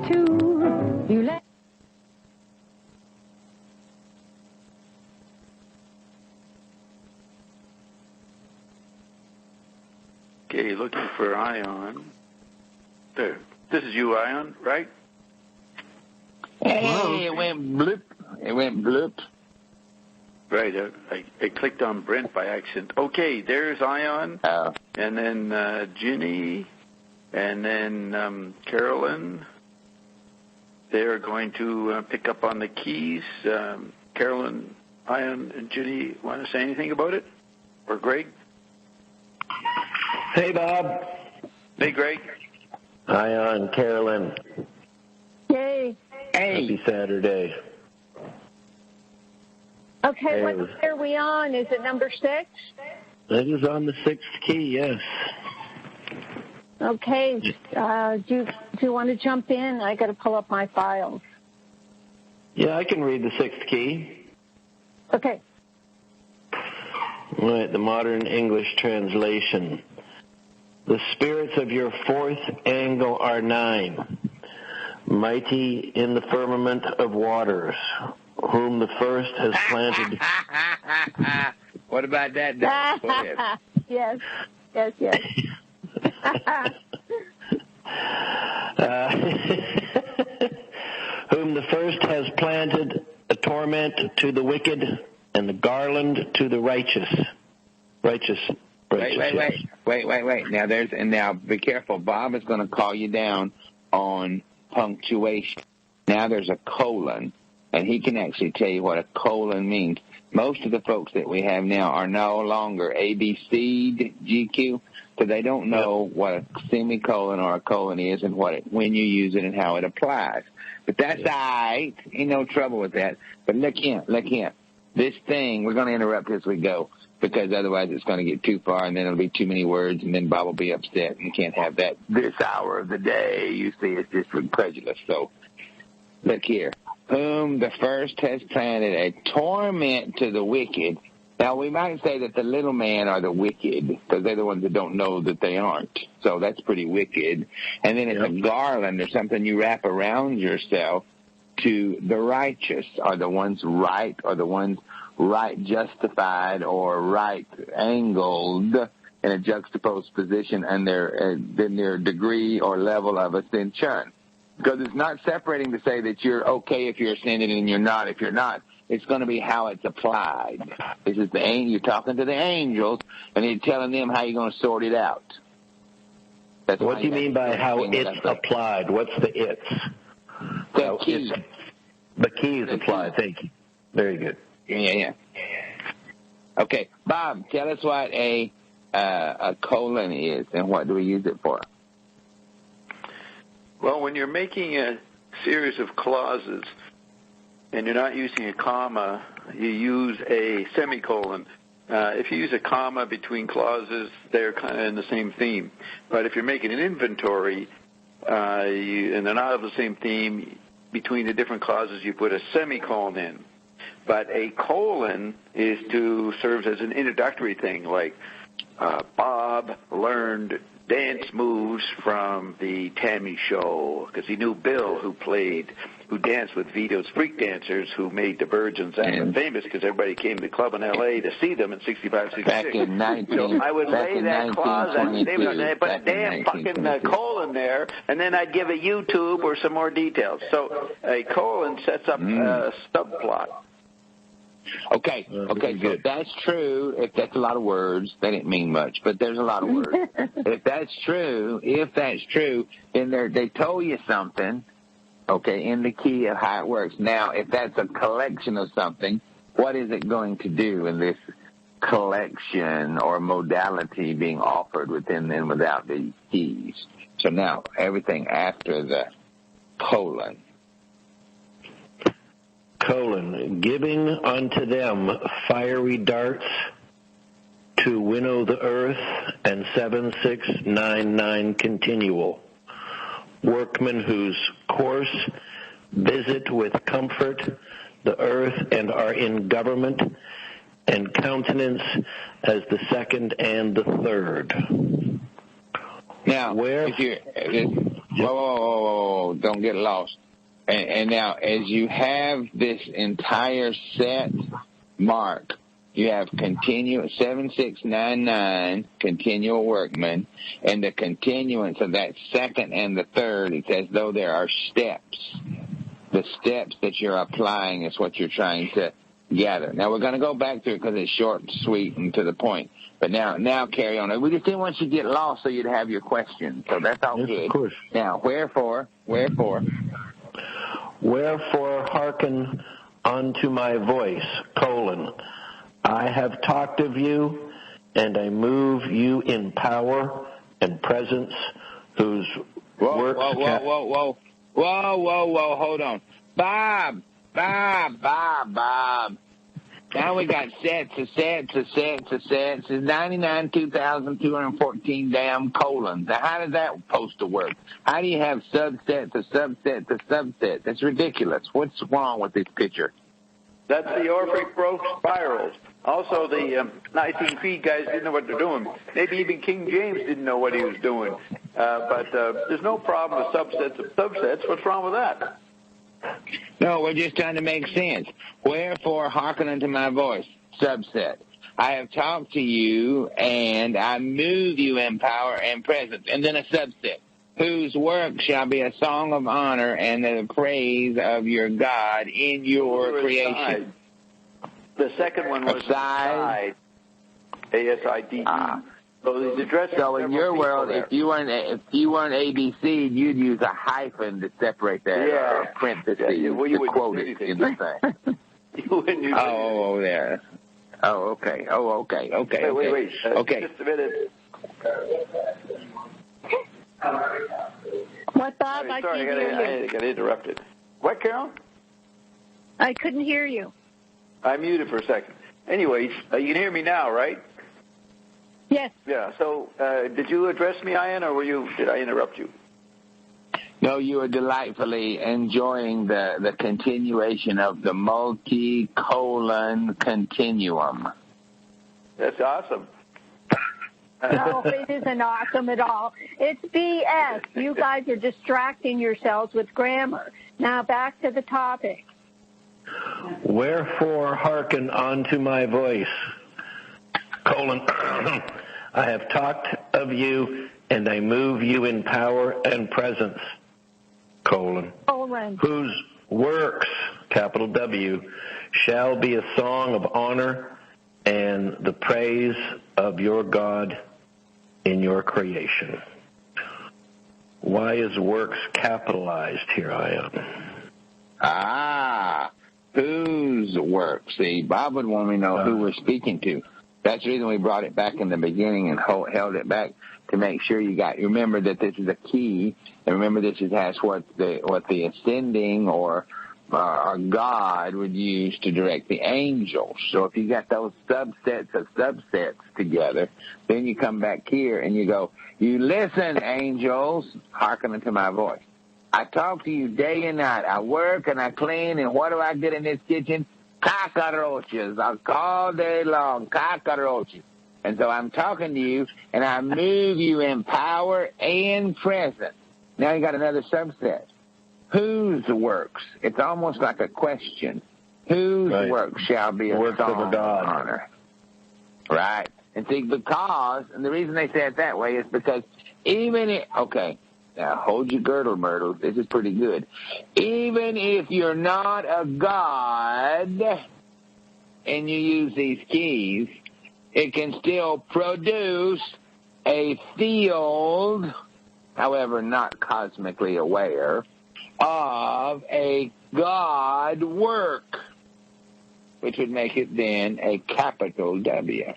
two. You let. Okay, looking for iON. There. This is you, iON, right? Hey, it went bloop. It went bloop. Right. I clicked on Brent by accident. Okay, there's iON, and then GINNEY, and then Carolyn. They're going to pick up on the keys. Carolyn, iON, and GINNEY want to say anything about it? Or Greg? Hey, Bob. Hey, Greg. iON, Carolyn. Yay. Hey. Happy Saturday. Okay, Hey. what key are we on? Is it number 6? It is on the 6th key, yes. Okay. Do you want to jump in? I got to pull up my files. Yeah, I can read the 6th key. Okay. All right, the modern English translation. The spirits of your 4th angle are 9, mighty in the firmament of waters, whom the first has planted. What about that, Doc? Go ahead. Yes. Whom the first has planted a torment to the wicked and the garland to the righteous. Righteous. Wait. Now be careful. Bob is going to call you down on punctuation. Now there's a colon, and he can actually tell you what a colon means. Most of the folks that we have now are no longer ABC'd GQ, so they don't know what a semicolon or a colon is and when you use it and how it applies. But that's all right. Ain't no trouble with that. But look here. This thing, we're going to interrupt as we go, because otherwise it's going to get too far, and then it'll be too many words, and then Bob will be upset, and you can't have that this hour of the day. You see, it's just prejudice. So, look here. Whom the first has planted a torment to the wicked. Now, we might say that the little man are the wicked, because they're the ones that don't know that they aren't. So that's pretty wicked. And then it's a garland or something you wrap around yourself to the righteous, are the ones right, or the ones right justified or right angled in a juxtaposed position and their degree or level of ascension. Because it's not separating to say that you're okay if you're ascended and you're not if you're not. It's going to be how it's applied. This is you're talking to the angels, and you're telling them how you're going to sort it out. That's what do you mean by how it's applied? What's the it's? The key. The key is applied. Thank you. Very good. Yeah. Okay, Bob, tell us what a colon is and what do we use it for? Well, when you're making a series of clauses and you're not using a comma, you use a semicolon. If you use a comma between clauses, they're kind of in the same theme. But if you're making an inventory and they're not of the same theme, between the different clauses you put a semicolon in. But a colon serves as an introductory thing, like Bob learned dance moves from the Tammy Show because he knew Bill, who danced with Vito's freak dancers, who made the Birds and Zangler famous because everybody came to the club in L.A. to see them in 65, 66. Back in 19, so I would lay that clause, they put a damn fucking colon there, and then I'd give a YouTube or some more details. So a colon sets up a subplot. Okay, so if that's true, if that's a lot of words, they didn't mean much, but there's a lot of words. If that's true, then they told you something, okay, in the key of how it works. Now, if that's a collection of something, what is it going to do in this collection or modality being offered within and without the keys? So now, everything after the colon. Colon, giving unto them fiery darts to winnow the earth, and 7699 continual. Workmen whose course visit with comfort the earth and are in government and countenance as the second and the third. Now, Whoa, don't get lost. And now, as you have this entire set mark, you have 7699, continual workman, and the continuance of that second and the third, it's as though there are steps. The steps that you're applying is what you're trying to gather. Now, we're going to go back through it because it's short and sweet and to the point. But now carry on. We just didn't want you to get lost so you'd have your questions. So that's all good. Of course. Now, wherefore, hearken unto my voice, I have talked of you, and I move you in power and presence, whose works... Whoa, hold on. Bob. Now we got sets. It's 99, 2,214 damn colons. Now, how does that supposed to work? How do you have subsets? That's ridiculous. What's wrong with this picture? That's the Orphic Broke spirals. Also, the Nicene Creed guys didn't know what they're doing. Maybe even King James didn't know what he was doing. But there's no problem with subsets of subsets. What's wrong with that? No, we're just trying to make sense. Wherefore, hearken unto my voice, subset. I have talked to you, and I move you in power and presence. And then a subset. Whose work shall be a song of honor and the praise of your God in your creation. The second one was side. ASID. So he's addressing. So in your world, if you weren't ABC, you'd use a hyphen to separate that parentheses to quote it in the thing. You wouldn't use there. Oh, okay. Wait. Okay. Just a minute. What, Bob? I can't hear you. I got interrupted. What, Carol? I couldn't hear you. I muted for a second. Anyways, you can hear me now, right? Yes. Yeah. So, did you address me, iON, or did I interrupt you? No, you were delightfully enjoying the continuation of the multi-colon continuum. That's awesome. No, it isn't awesome at all. It's BS. You guys are distracting yourselves with grammar. Now back to the topic. Wherefore hearken unto my voice, I have talked of you, and I move you in power and presence, whose works, capital W, shall be a song of honor and the praise of your God in your creation. Why is works capitalized here, iON? Whose work? See, Bob would want me to know who we're speaking to. That's the reason we brought it back in the beginning and held it back to make sure you remember that this is a key, and remember this has what the ascending or God would use to direct the angels. So if you got those subsets of subsets together, then you come back here and you go, you listen, angels, hearken unto my voice. I talk to you day and night. I work and I clean, and what do I get in this kitchen? Cockroaches. All day long, cockroaches. And so I'm talking to you, and I move you in power and presence. Now you got another subset. Whose works? It's almost like a question. Whose work shall be a song of honor? Right. And see, and the reason they say it that way is because now hold your girdle, Myrtle. This is pretty good. Even if you're not a god and you use these keys, it can still produce a field, however not cosmically aware, of a God work, which would make it then a capital W.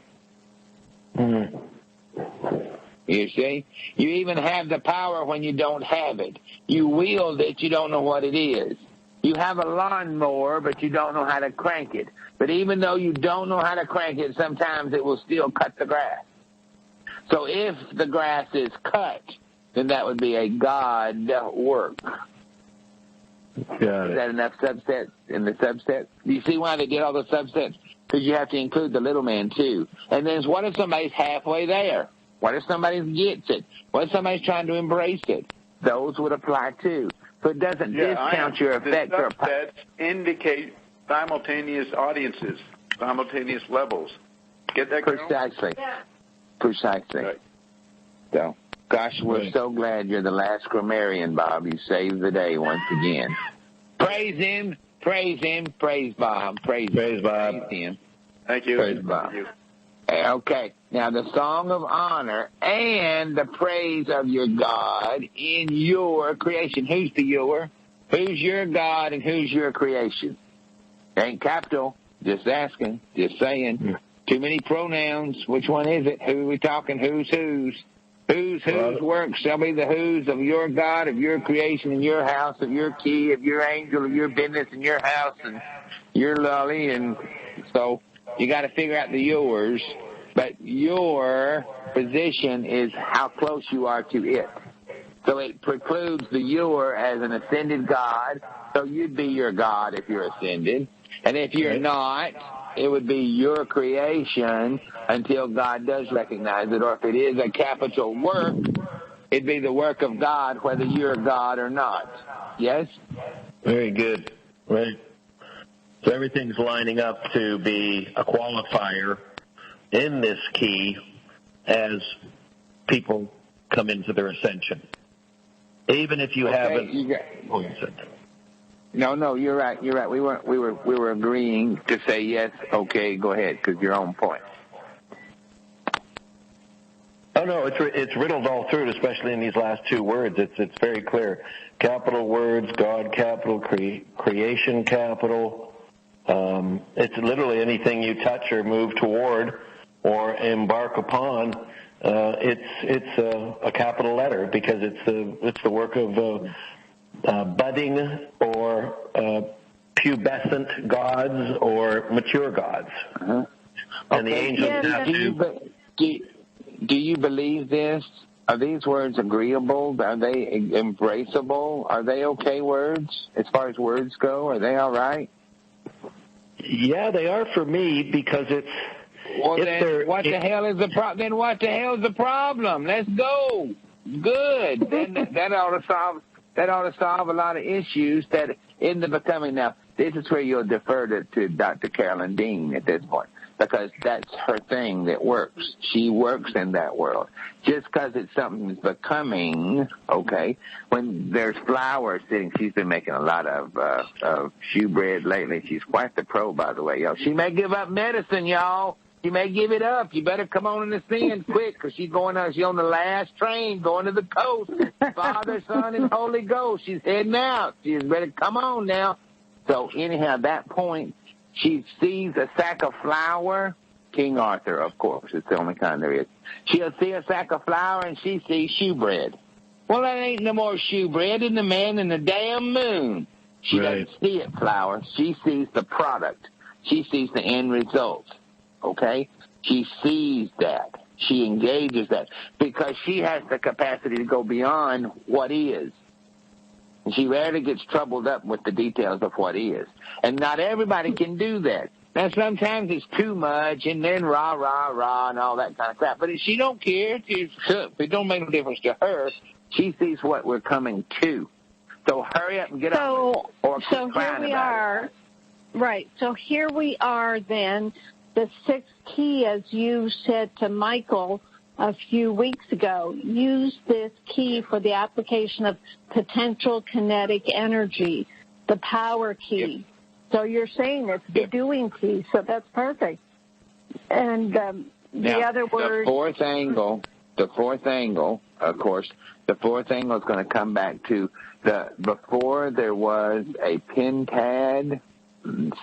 Mm-hmm. You see? You even have the power when you don't have it. You wield it, you don't know what it is. You have a lawnmower, but you don't know how to crank it. But even though you don't know how to crank it, sometimes it will still cut the grass. So if the grass is cut, then that would be a God work. Is that enough subsets in the subsets? Do you see why they did all the subsets? Because you have to include the little man, too. And then what if somebody's halfway there? What if somebody gets it? What if somebody's trying to embrace it? those would apply too. So it doesn't discount your effect. The subsets indicate simultaneous audiences, simultaneous levels. Get that, Carol? Precisely. Yeah. Precisely. Right. So, gosh, we're so glad you're the last grammarian, Bob. You saved the day once again. Praise him. Praise him. Praise Bob. Praise Bob. Praise him. Thank you. Praise Bob. Thank you. Okay. Now, the song of honor and the praise of your God in your creation. Who's the your? Who's your God and who's your creation? Ain't capital. Just asking. Just saying. Too many pronouns. Which one is it? Who are we talking? Who's? Whose work shall be the whose of your God, of your creation, in your house, of your key, of your angel, of your business, in your house, and your lolly. And so you got to figure out the yours. But your position is how close you are to it. So it precludes the your as an ascended God. So you'd be your God if you're ascended. And if you're not, it would be your creation until God does recognize it. Or if it is a capital work, it'd be the work of God, whether you're God or not. Yes? Very good. Right. So everything's lining up to be a qualifier in this key as people come into their ascension. Even if you haven't... No, you're right. You're right. We were agreeing to say yes. Okay, go ahead, because you're on point. Oh no, it's riddled all through, especially in these last two words. It's very clear. Capital words, God capital, creation capital. It's literally anything you touch or move toward or embark upon. It's a capital letter because it's the work of budding or pubescent gods or mature gods. Uh-huh. And the angels have to... Do you believe this? Are these words agreeable? Are they embraceable? Are they okay words as far as words go? Are they all right? Yeah, they are for me because it's... Well, then what the hell is the problem? Then what the hell is the problem? Let's go. Good. Then that ought to solve a lot of issues that in the becoming. Now, this is where you'll defer to Dr. Carolyn Dean at this point, because that's her thing that works. She works in that world. Just because it's something that's becoming, okay, when there's flowers sitting, she's been making a lot of shoe bread lately. She's quite the pro, by the way, y'all. She may give up medicine, y'all. She may give it up. You better come on in the scene quick, because she's on the last train going to the coast. Father, Son, and Holy Ghost. She's heading out. She's better come on now. So anyhow, at that point, she sees a sack of flour. King Arthur, of course. It's the only kind there is. She'll see a sack of flour, and she sees shoe bread. Well, that ain't no more shoe bread than the man in the damn moon. She doesn't see it, flour. She sees the product. She sees the end result. Okay? She sees that. She engages that because she has the capacity to go beyond what is. And she rarely gets troubled up with the details of what is. And not everybody can do that. Now, sometimes it's too much, and then rah, rah, rah, and all that kind of crap. But if she don't care, it don't make no difference to her. She sees what we're coming to. So hurry up and get on it. So here we are. Right. So here we are then. The sixth key, as you said to Michael a few weeks ago, use this key for the application of potential kinetic energy, the power key. Yep. So you're saying it's the doing key, so that's perfect. And the other word... The fourth angle, of course, the fourth angle is going to come back to before there was a pin pad.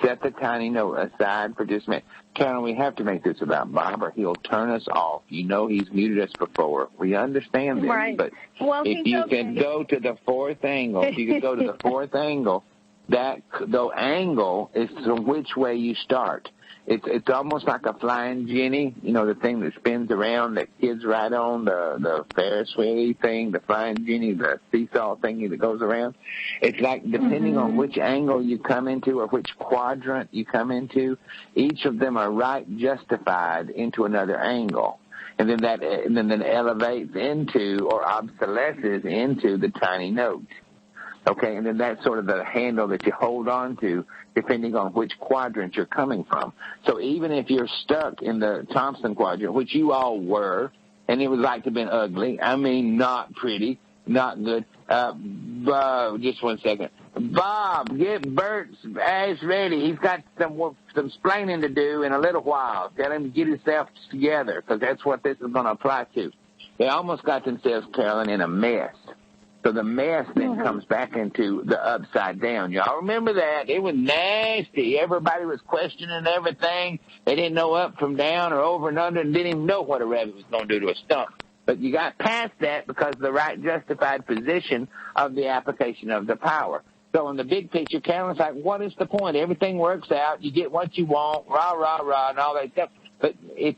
Set the tiny note aside for just a minute. Carolyn, we have to make this about Bob or he'll turn us off. You know he's muted us before. We understand this. Right. But if you can go to the fourth angle, that the angle is from which way you start. It's almost like a flying Jenny, you know, the thing that spins around that kids ride on, the Ferris wheel thing, the flying Jenny, the seesaw thingy that goes around. It's like depending on which angle you come into or which quadrant you come into, each of them are right justified into another angle. and then that elevates into or obsolesces into the tiny notes. Okay, and then that's sort of the handle that you hold on to depending on which quadrant you're coming from. So even if you're stuck in the Thompson quadrant, which you all were, and it was like to have been ugly, I mean not pretty, not good. Just 1 second. Bob, get Bert's ass ready. He's got some splaining to do in a little while. Tell him to get himself together, because that's what this is going to apply to. They almost got themselves, Carolyn, in a mess. So the mess then comes back into the upside down. Y'all remember that? It was nasty. Everybody was questioning everything. They didn't know up from down or over and under and didn't even know what a rabbit was going to do to a stump. But you got past that because of the right justified position of the application of the power. So in the big picture, Carolyn's like, what is the point? Everything works out. You get what you want, rah, rah, rah, and all that stuff. But it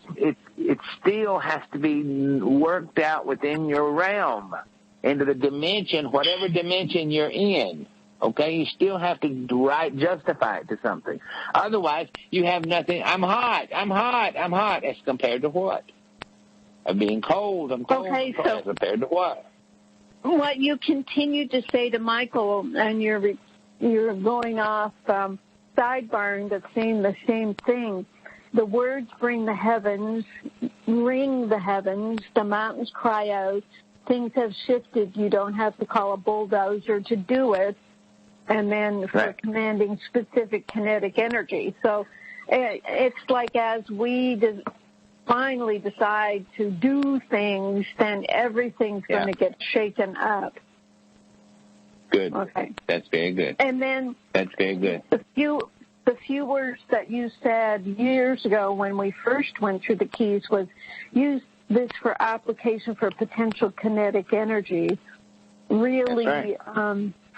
still has to be worked out within your realm, into the dimension, whatever dimension you're in. Okay? You still have to justify it to something. Otherwise, you have nothing. I'm hot. As compared to what? I'm being cold. I'm cold. Okay, so as compared to what? What you continue to say to Michael, and you're going off sidebarring, but saying the same thing. The words bring the heavens, ring the heavens, the mountains cry out, things have shifted, you don't have to call a bulldozer to do it, and then for commanding specific kinetic energy. So it's like as we finally decide to do things, then everything's going to get shaken up. Good. Okay. That's very good. And then that's very good. The few words that you said years ago when we first went through the keys was use this for application for potential kinetic energy. Really,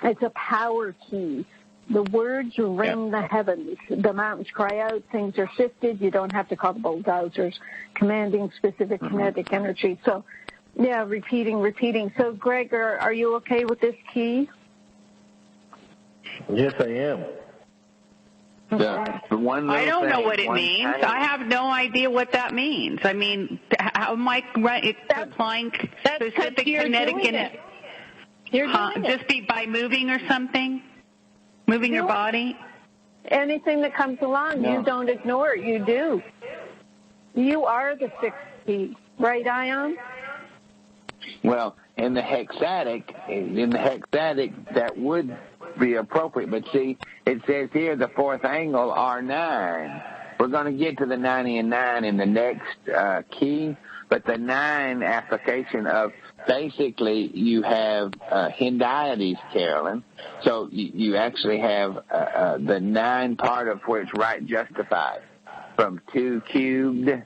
it's a power key. The words ring the heavens. The mountains cry out. Things are shifted. You don't have to call the bulldozers, commanding specific kinetic energy. So, repeating. So, Greg, are you okay with this key? Yes, I am. The one I don't know what it means. I have no idea what that means. I mean, how am I applying specific kinetic energy? You're doing it. Just by moving or something? Moving your body? Anything that comes along, you don't ignore it. You do. You are the sixth key, right, iON? Well, in the hexatic, that would be appropriate. But see, it says here the fourth angle, R9. We're going to get to the 90 and 9 in the next key. But the 9 application of basically you have hendiades, Carolyn. So you actually have the 9 part of where it's right justified from 2 cubed,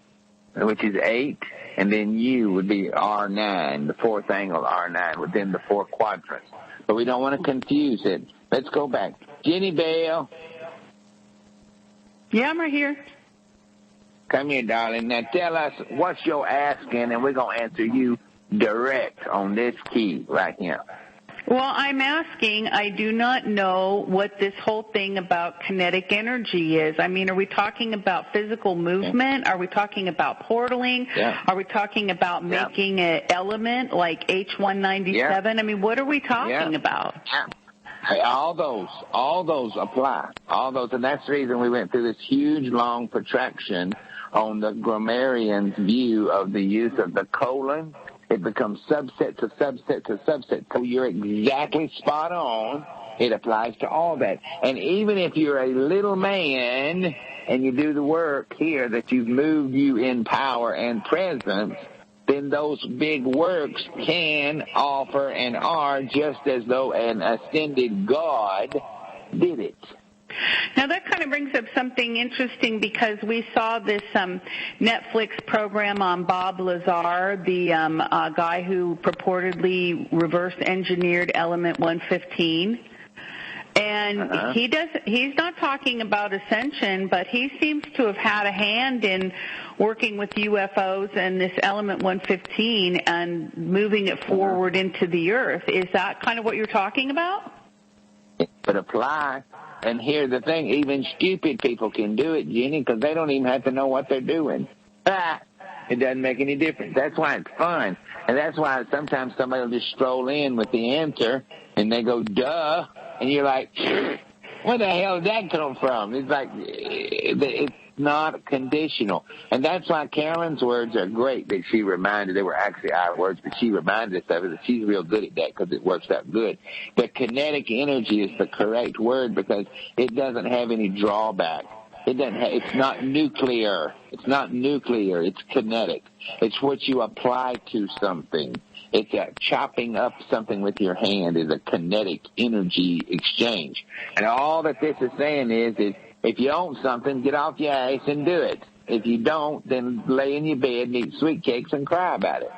which is 8, and then U would be R9, the fourth angle R9 within the 4 quadrants. But we don't want to confuse it. Let's go back. Jenny Bell. Yeah, I'm right here. Come here, darling. Now tell us what's your asking, and we're going to answer you direct on this key right here. Well, I'm asking, I do not know what this whole thing about kinetic energy is. I mean, are we talking about physical movement? Are we talking about portaling? Are we talking about making an element like H197? I mean, what are we talking about? Hey, all those apply. All those, and that's the reason we went through this huge, long protraction on the grammarian's view of the use of the colon. It becomes subset to subset to subset. So you're exactly spot on. It applies to all that. And even if you're a little man and you do the work here that you've moved you in power and presence, then those big works can offer and are just as though an ascended God did it. Now, that kind of brings up something interesting because we saw this Netflix program on Bob Lazar, the guy who purportedly reverse-engineered Element 115. And he's not talking about ascension, but he seems to have had a hand in working with UFOs and this Element 115 and moving it forward into the Earth. Is that kind of what you're talking about? It would apply. And here's the thing, even stupid people can do it, Jenny, because they don't even have to know what they're doing. It doesn't make any difference. That's why it's fun. And that's why sometimes somebody will just stroll in with the answer, and they go, duh, and you're like, where the hell did that come from? It's like, it's not conditional. And that's why Carolyn's words are great that she reminded. They were actually our words, but she reminded us of it. That she's real good at that because it works out good. The kinetic energy is the correct word because it doesn't have any drawback. It's not nuclear. It's not nuclear. It's kinetic. It's what you apply to something. It's chopping up something with your hand is a kinetic energy exchange. And all that this is saying is if you own something, get off your ass and do it. If you don't, then lay in your bed and eat sweet cakes and cry about it.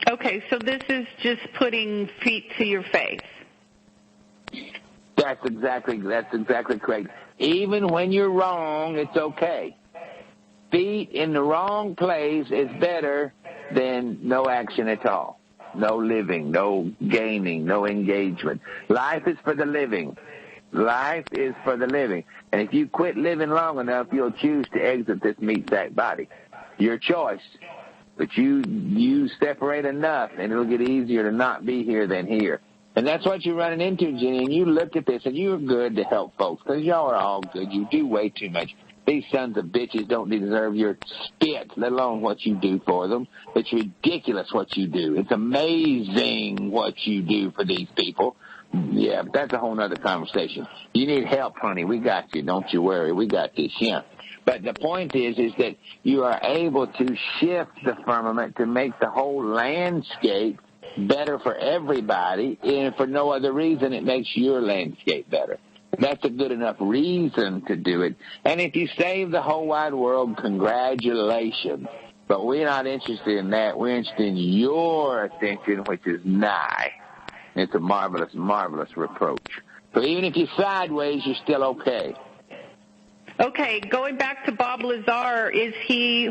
Okay, so this is just putting feet to your face. That's exactly correct. Even when you're wrong, it's okay. Feet in the wrong place is better than no action at all. No living, no gaining, no engagement. Life is for the living. Life is for the living. And if you quit living long enough, you'll choose to exit this meat sack body. Your choice. But you separate enough, and it'll get easier to not be here than here. And that's what you're running into, Jenny. And you look at this, and you're good to help folks, because y'all are all good. You do way too much. These sons of bitches don't deserve your spit, let alone what you do for them. It's ridiculous what you do. It's amazing what you do for these people. Yeah, but that's a whole other conversation. You need help, honey. We got you. Don't you worry. We got this, yeah. But the point is that you are able to shift the firmament to make the whole landscape better for everybody, and for no other reason it makes your landscape better. That's a good enough reason to do it. And if you save the whole wide world, congratulations. But we're not interested in that. We're interested in your ascension, which is nigh. It's a marvelous, marvelous reproach. So even if you're sideways, you're still okay. Okay, going back to Bob Lazar, was he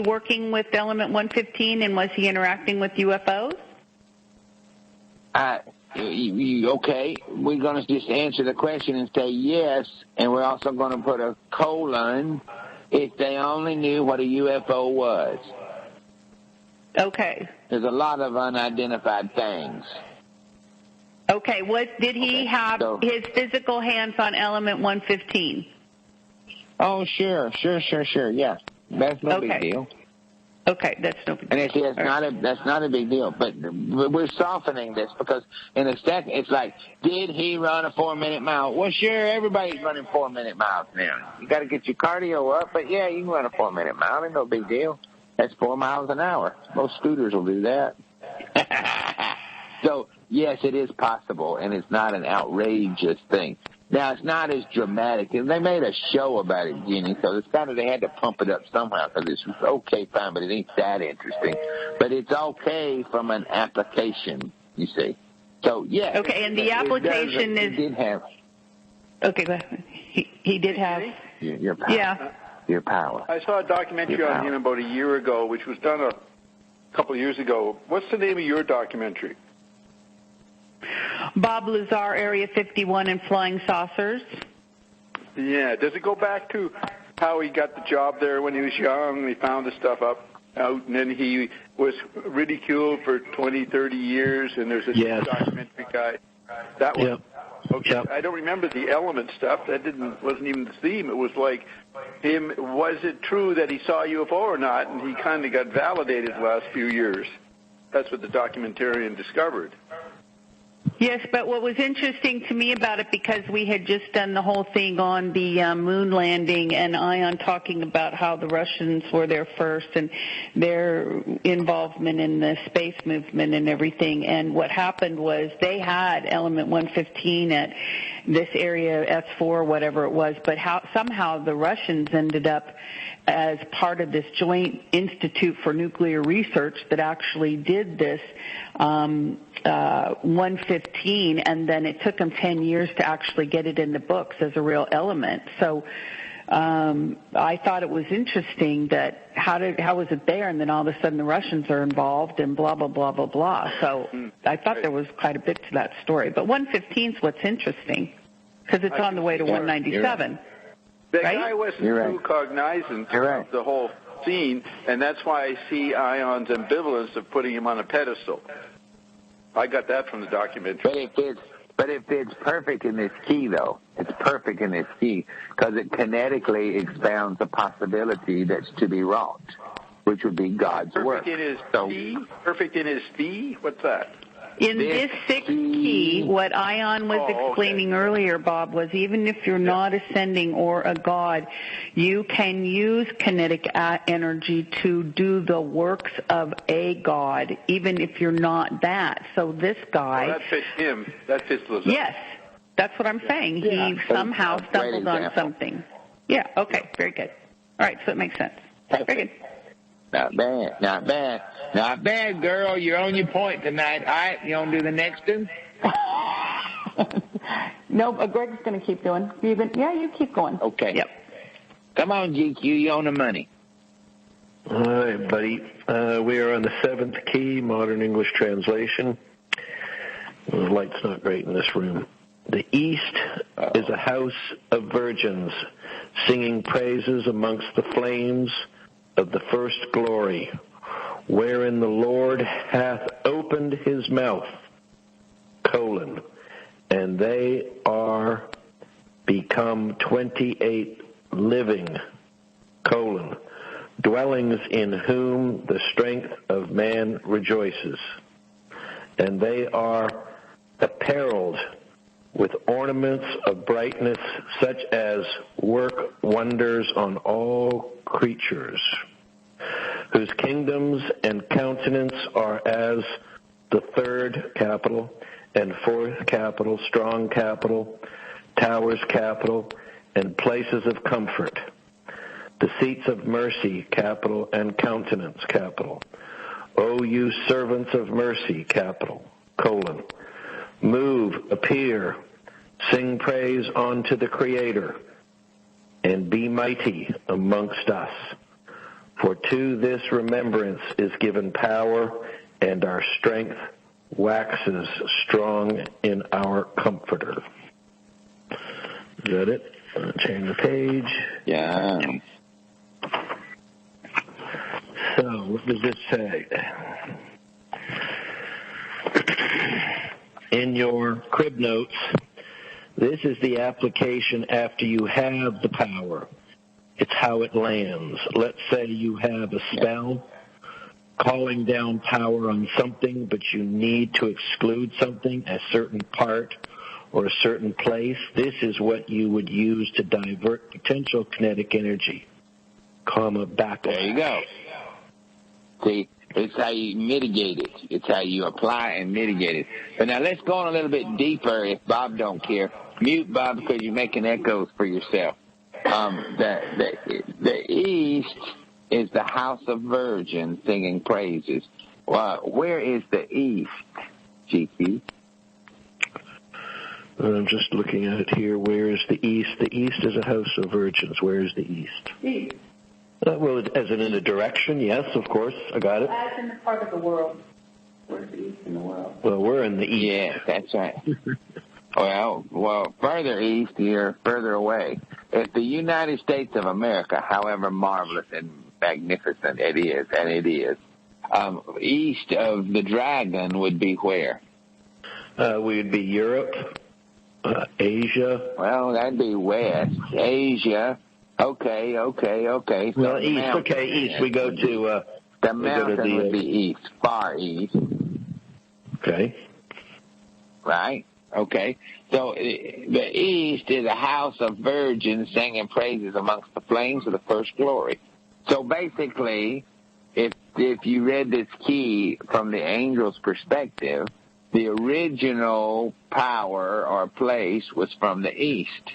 working with Element 115 and was he interacting with UFOs? Okay, we're going to just answer the question and say yes, and we're also going to put a colon if they only knew what a UFO was. Okay. There's a lot of unidentified things. Okay, did he have his physical hands on Element 115? Oh, sure, yeah. That's no big deal. Okay, that's no big deal. And that's not a big deal. But we're softening this because in a second, it's like, did he run a 4-minute mile? Well, sure, everybody's running 4-minute miles now. You got to get your cardio up, but yeah, you can run a 4-minute mile. Ain't no big deal. That's 4 miles an hour. Most scooters will do that. So, yes, it is possible, and it's not an outrageous thing. Now, it's not as dramatic. And they made a show about it, Jenny, so it's kind of, they had to pump it up somehow because it's okay, fine, but it ain't that interesting. But it's okay from an application, you see. So, yeah. Okay, and the application is... He did have... Okay, go ahead. He did have... Your power. Yeah. Your power. I saw a documentary on him about a year ago, which was done a couple of years ago. What's the name of your documentary? Bob Lazar, Area 51 and Flying Saucers. Yeah. Does it go back to how he got the job there when he was young and he found the stuff out, and then he was ridiculed for 20, 30 years, and there's a documentary guy. That was... Yep. Okay, yep. I don't remember the element stuff. That wasn't even the theme. It was like him, was it true that he saw a UFO or not? And he kind of got validated the last few years. That's what the documentarian discovered. Yes, but what was interesting to me about it, because we had just done the whole thing on the moon landing and iON talking about how the Russians were there first and their involvement in the space movement and everything. And what happened was they had Element 115 at this area, S4, whatever it was, but somehow the Russians ended up as part of this joint institute for nuclear research that actually did this 115, and then it took them 10 years to actually get it in the books as a real element. So I thought it was interesting that how was it there, and then all of a sudden the Russians are involved and blah, blah, blah, blah, blah. So I thought there was quite a bit to that story. But 115 is what's interesting because it's on the way to 197. The right? guy wasn't You're too right. cognizant You're right. of the whole scene, and that's why I see iON's ambivalence of putting him on a pedestal. I got that from the documentary. But it fits perfect in this key, though. It's perfect in this key because it kinetically expounds the possibility that's to be wrought, which would be God's work. Perfect in his fee? What's that? In this sixth key, what iON was explaining earlier, Bob, was even if you're not ascending or a god, you can use kinetic energy to do the works of a god, even if you're not that. So this guy... Well, that fits him. That fits Lazar. Yes, that's what I'm saying. He somehow stumbled on something. Yeah, okay, very good. All right, so it makes sense. Very good. Not bad, not bad. Not bad, girl. You're on your point tonight. All right, you want to do the next one? No, Greg's going to keep doing. You keep going. Okay. Yep. Come on, GQ. You own the money. All right, buddy. We are on the seventh key, modern English translation. The light's not great in this room. The East is a house of virgins, singing praises amongst the flames of the first glory, wherein the Lord hath opened his mouth, and they are become 28 living, dwellings in whom the strength of man rejoices, and they are apparelled with ornaments of brightness such as work wonders on all creatures, whose kingdoms and countenance are as the third capital and fourth capital, strong capital, towers capital, and places of comfort, the seats of mercy capital and countenance capital. O you servants of mercy capital, move, appear, sing praise unto the Creator, and be mighty amongst us. For to this remembrance is given power, and our strength waxes strong in our Comforter. Is that it? Change the page. Yeah. So, what does this say? In your crib notes, this is the application after you have the power. It's how it lands. Let's say you have a spell calling down power on something, but you need to exclude something, a certain part or a certain place. This is what you would use to divert potential kinetic energy, backlash. There you go. See, it's how you mitigate it. It's how you apply and mitigate it. But now let's go on a little bit deeper if Bob don't care. Mute, Bob, because you're making echoes for yourself. The East is the house of virgins singing praises. Where is the East, GQ? I'm just looking at it here. Where is the East? The East is a house of virgins. Where is the East? East. Well, as in a direction, yes, of course. I got it. As in the part of the world. Where's the East in the world? Well, we're in the East. Yeah, that's right. Well, further east, you're further away. If the United States of America, however marvelous and magnificent it is, and it is, east of the dragon would be where? We would be Europe, Asia. Well, that'd be west. Asia. Okay. So well, east. Okay, east. We go to the mountain would be east, far east. Okay. Right. Okay. So the east is a house of virgins singing praises amongst the flames of the first glory. So basically, if you read this key from the angel's perspective, the original power or place was from the east.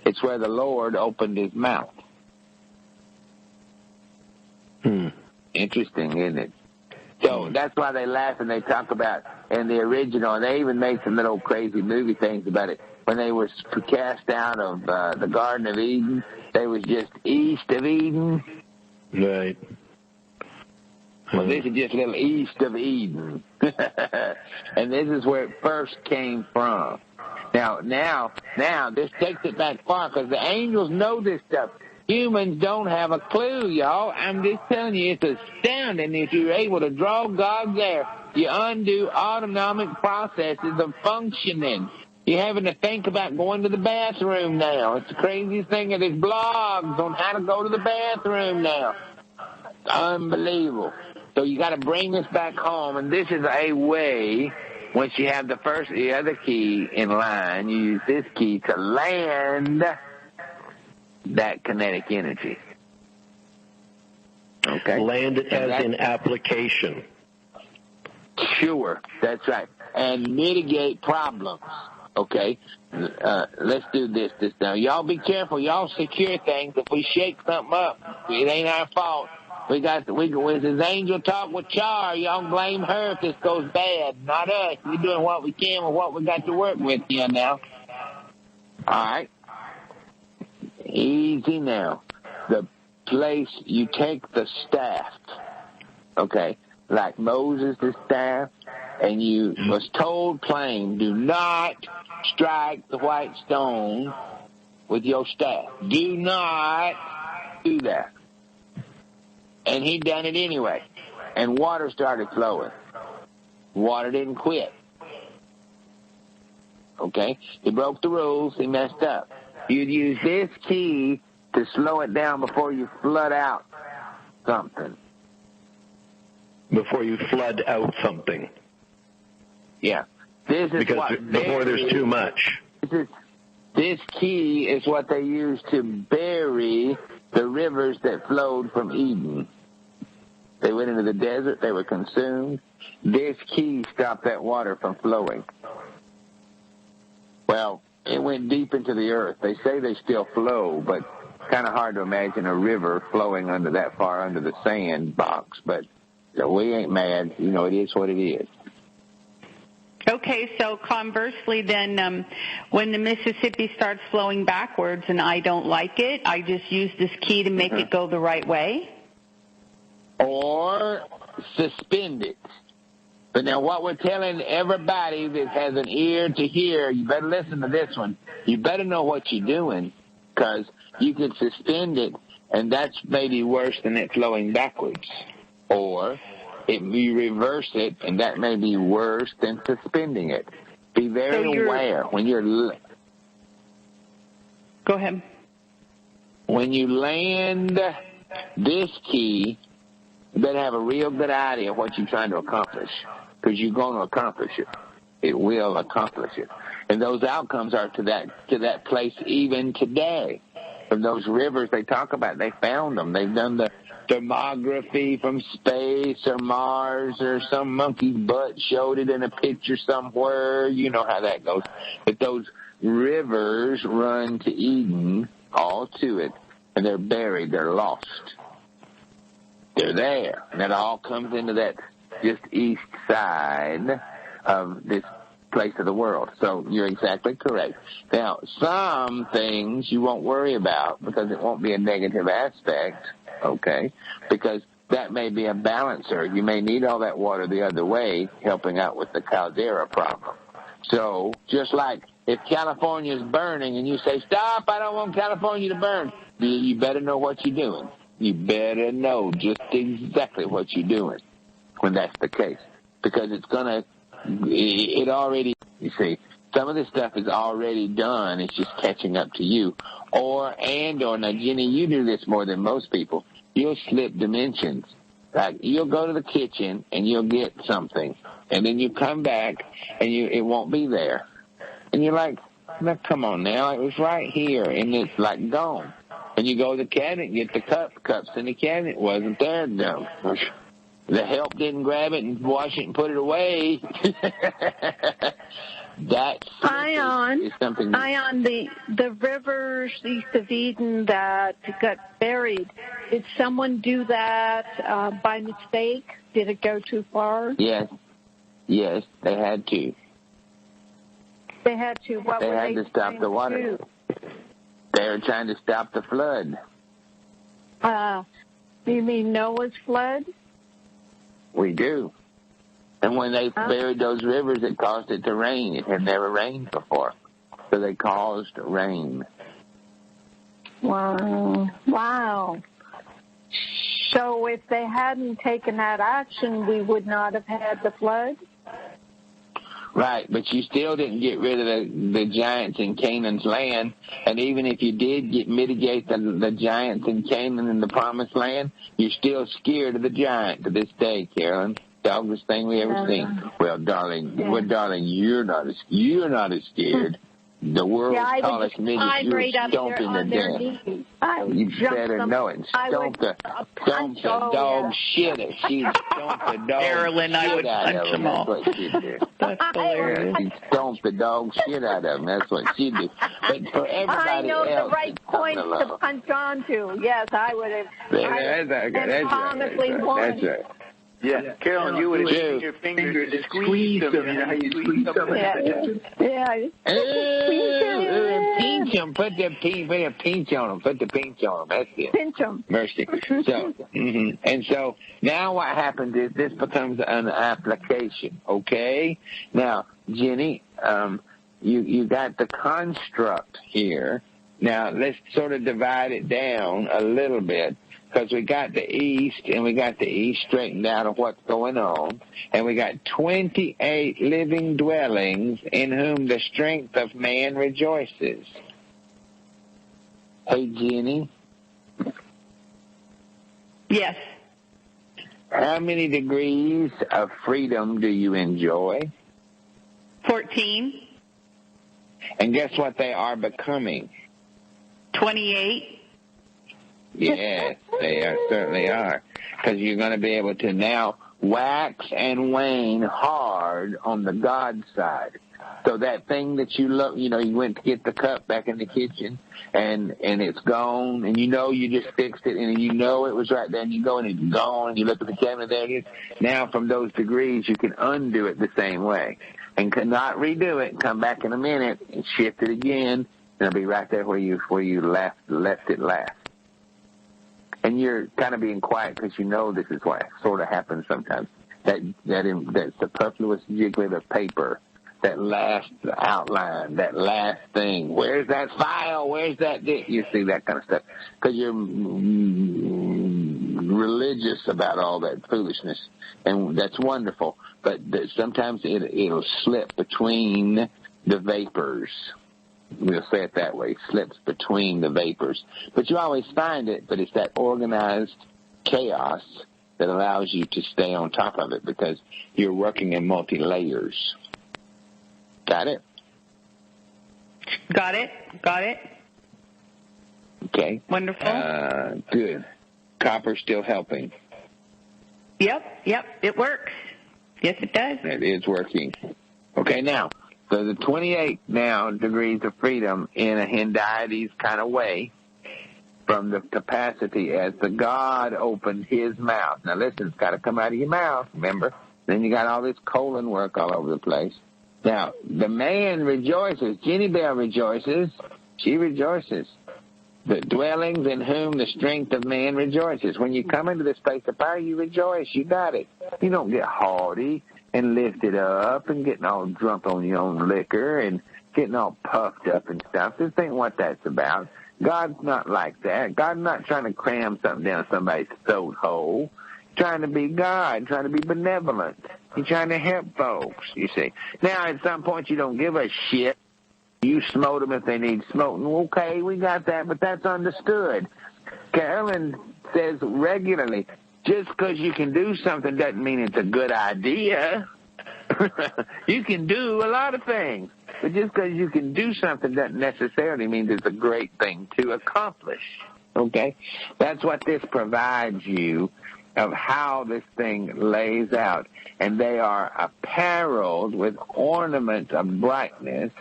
It's where the Lord opened his mouth. Interesting, isn't it? So that's why they laugh and they talk about in the original, and they even made some little crazy movie things about it. When they were cast out of the Garden of Eden, they was just east of Eden. Right. Well, this is just a little east of Eden. And this is where it first came from. Now, this takes it back far because the angels know this stuff. Humans don't have a clue, y'all. I'm just telling you, it's astounding if you're able to draw God there. You undo autonomic processes of functioning. You're having to think about going to the bathroom now. It's the craziest thing. There's blogs on how to go to the bathroom now. Unbelievable. So you got to bring this back home, and this is a way. Once you have the other key in line, you use this key to land that kinetic energy. Okay? Land it as in application. Sure, that's right. And mitigate problems. Okay? Let's do this now. Y'all be careful. Y'all secure things. If we shake something up, it ain't our fault. With his angel talk with Char, y'all blame her if this goes bad, not us. We're doing what we can with what we got to work with here now. All right? Easy now. The place you take the staff, okay, like Moses' staff, and you was told plain, do not strike the white stone with your staff. Do not do that. And he done it anyway. And water started flowing. Water didn't quit. Okay? He broke the rules. He messed up. You'd use this key to slow it down before you flood out something. Before you flood out something. Yeah. This is because before there's too much. This key is what they used to bury the rivers that flowed from Eden. They went into the desert. They were consumed. This key stopped that water from flowing. Well, it went deep into the earth. They say they still flow, but kind of hard to imagine a river flowing under that far under the sand box. But we ain't mad. You know, it is what it is. Okay, so conversely then, when the Mississippi starts flowing backwards and I don't like it, I just use this key to make it go the right way? Or suspend it. But now what we're telling everybody that has an ear to hear, you better listen to this one. You better know what you're doing, because you could suspend it, and that's maybe worse than it flowing backwards. Or you reverse it, and that may be worse than suspending it. Be very aware when you're... Go ahead. When you land this key, you better have a real good idea of what you're trying to accomplish, because you're going to accomplish it. It will accomplish it. And those outcomes are to that place even today. From those rivers they talk about, they found them. They've done the thermography from space or Mars, or some monkey's butt showed it in a picture somewhere. You know how that goes. But those rivers run to Eden, all to it, and they're buried. They're lost. They're there. And that all comes into that just east side of this place of the world. So you're exactly correct. Now, some things you won't worry about because it won't be a negative aspect, okay, because that may be a balancer. You may need all that water the other way, helping out with the caldera problem. So just like if California's burning and you say, stop, I don't want California to burn, you better know what you're doing. You better know just exactly what you're doing when that's the case. Because it already, you see, some of this stuff is already done. It's just catching up to you. Or now, Jenny, you do this more than most people. You'll slip dimensions. Like, you'll go to the kitchen and you'll get something. And then you come back and it won't be there. And you're like, now, come on now. It was right here. And it's like gone. And you go to the cabinet and get the cups in the cabinet. Wasn't there. No. The help didn't grab it and wash it and put it away. That iON, is something. iON, the rivers east of Eden that got buried. Did someone do that by mistake? Did it go too far? Yes, they had to. They had to. What they were had they to stop the water. They were trying to stop the flood. You mean Noah's flood? We do. And when they buried those rivers, it caused it to rain. It had never rained before. So they caused rain. Wow. So if they hadn't taken that action, we would not have had the flood? Right, but you still didn't get rid of the giants in Canaan's land. And even if you did mitigate the giants in Canaan in the promised land, you're still scared of the giant to this day, Carolyn. Doggiest thing we ever seen. Well, darling, you're not as scared. The world's tallest midget, you're stomping to death. You better know it. Stomp the dog shit. She'd stomp the dog Carolyn, shit I would out punch of them them. all. That's what she'd do. That's hilarious. She'd stomp the dog shit out of them. That's what she'd do. But for everybody I know else, the right points to punch on to. Yes, I would have. That's right. Yeah, Carolyn, you would have used your fingers to squeeze them. You know how you squeeze them? Pinch them. Put a pinch on them. Put the pinch on them. That's it. Pinch them. Mercy. So, and so now what happens is this becomes an application. Okay. Now, Jenny, you got the construct here. Now let's sort of divide it down a little bit. Because we got the east, and we got the east straightened out of what's going on, and we got 28 living dwellings in whom the strength of man rejoices. Hey, Jenny? Yes. How many degrees of freedom do you enjoy? 14. And guess what they are becoming? 28. Yes, they certainly are. Because you're going to be able to now wax and wane hard on the God side. So that thing that you went to get the cup back in the kitchen, and it's gone, and you just fixed it, and it was right there, and you go and it's gone, and you look at the cabinet there, and it is. Now from those degrees, you can undo it the same way. And cannot redo it, come back in a minute, and shift it again, and it'll be right there where you left it last. And you're kind of being quiet because this is what sort of happens sometimes. That superfluous jiglet of paper, that last outline, that last thing. Where's that file? Where's that? You see that kind of stuff because you're religious about all that foolishness, and that's wonderful. But sometimes it'll slip between the vapors. We'll say it that way, slips between the vapors. But you always find it, but it's that organized chaos that allows you to stay on top of it because you're working in multi-layers. Got it? Got it. Okay. Wonderful. Good. Copper's still helping. Yep, it works. Yes, it does. It is working. Okay, now, so the 28 now degrees of freedom in a Hendiades kind of way from the capacity as the God opened his mouth. Now listen, it's got to come out of your mouth, remember? Then you got all this colon work all over the place. Now, the man rejoices. Jenny Bell rejoices. She rejoices. The dwellings in whom the strength of man rejoices. When you come into this place of power, you rejoice. You got it. You don't get haughty and lifted up and getting all drunk on your own liquor and getting all puffed up and stuff. This ain't what that's about. God's not like that. God's not trying to cram something down somebody's throat hole. He's trying to be God, trying to be benevolent. He's trying to help folks, you see. Now, at some point, you don't give a shit. You smote them if they need smoting. Okay, we got that, but that's understood. Carolyn says regularly, just because you can do something doesn't mean it's a good idea. You can do a lot of things, but just because you can do something doesn't necessarily mean it's a great thing to accomplish. Okay? That's what this provides you of how this thing lays out. And they are apparelled with ornaments of brightness,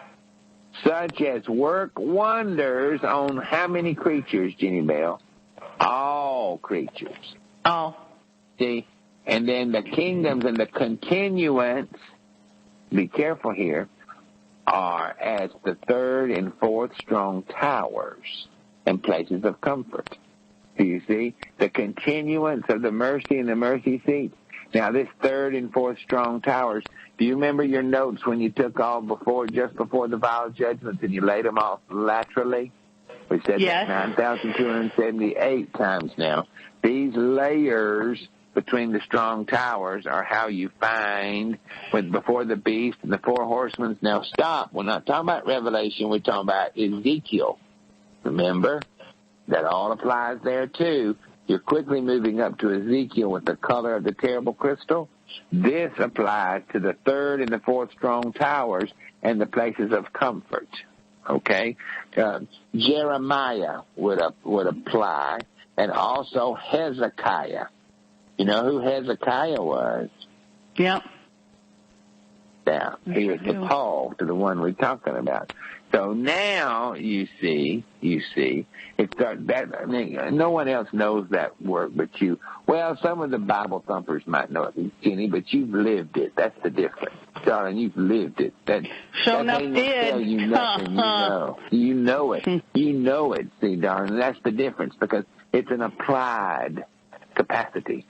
such as work wonders on how many creatures, Jenny Bell? All creatures. Oh. See? And then the kingdoms and the continuance, be careful here, are as the third and fourth strong towers and places of comfort. Do you see? The continuance of the mercy and the mercy seat. Now, this third and fourth strong towers, do you remember your notes when you took all just before the vial judgments and you laid them off laterally? We said yes. that 9,278 times now. These layers between the strong towers are how you find before the beast and the four horsemen. Now stop. We're not talking about Revelation. We're talking about Ezekiel. Remember? That all applies there too. You're quickly moving up to Ezekiel with the color of the terrible crystal. This applies to the third and the fourth strong towers and the places of comfort. Okay? Jeremiah would apply, and also Hezekiah. You know who Hezekiah was? Yep. Yeah, he was the Paul to the one we're talking about. So now you see, it's that. I mean, no one else knows that work but you. Well, some of the Bible thumpers might know it, Ginny, but you've lived it. That's the difference, darling. You've lived it. That ain't tell you nothing. You know it. You know it. See, darling, that's the difference because it's an applied capacity.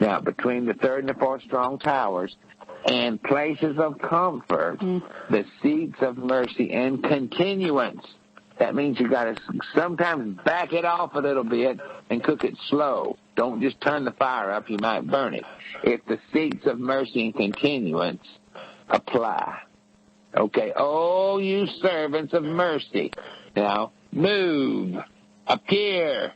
Now, between the third and the fourth strong towers and places of comfort, the seats of mercy and continuance. That means you got to sometimes back it off a little bit and cook it slow. Don't just turn the fire up, you might burn it. If the seats of mercy and continuance apply. Okay, oh, you servants of mercy. Now, move, appear,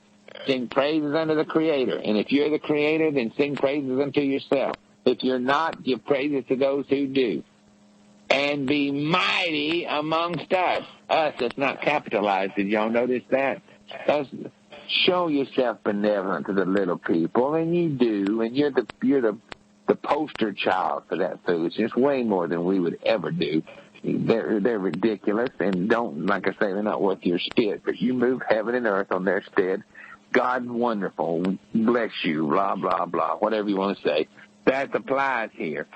sing praises unto the Creator. And if you're the Creator, then sing praises unto yourself. If you're not, give praises to those who do. And be mighty amongst us. Us, that's not capitalized. Did y'all notice that? Show yourself benevolent to the little people, and you do, and you're the poster child for that foolishness, way more than we would ever do. They're ridiculous, and don't, like I say, they're not worth your spit, but you move heaven and earth on their stead. God wonderful, bless you, blah, blah, blah, whatever you want to say. That applies here.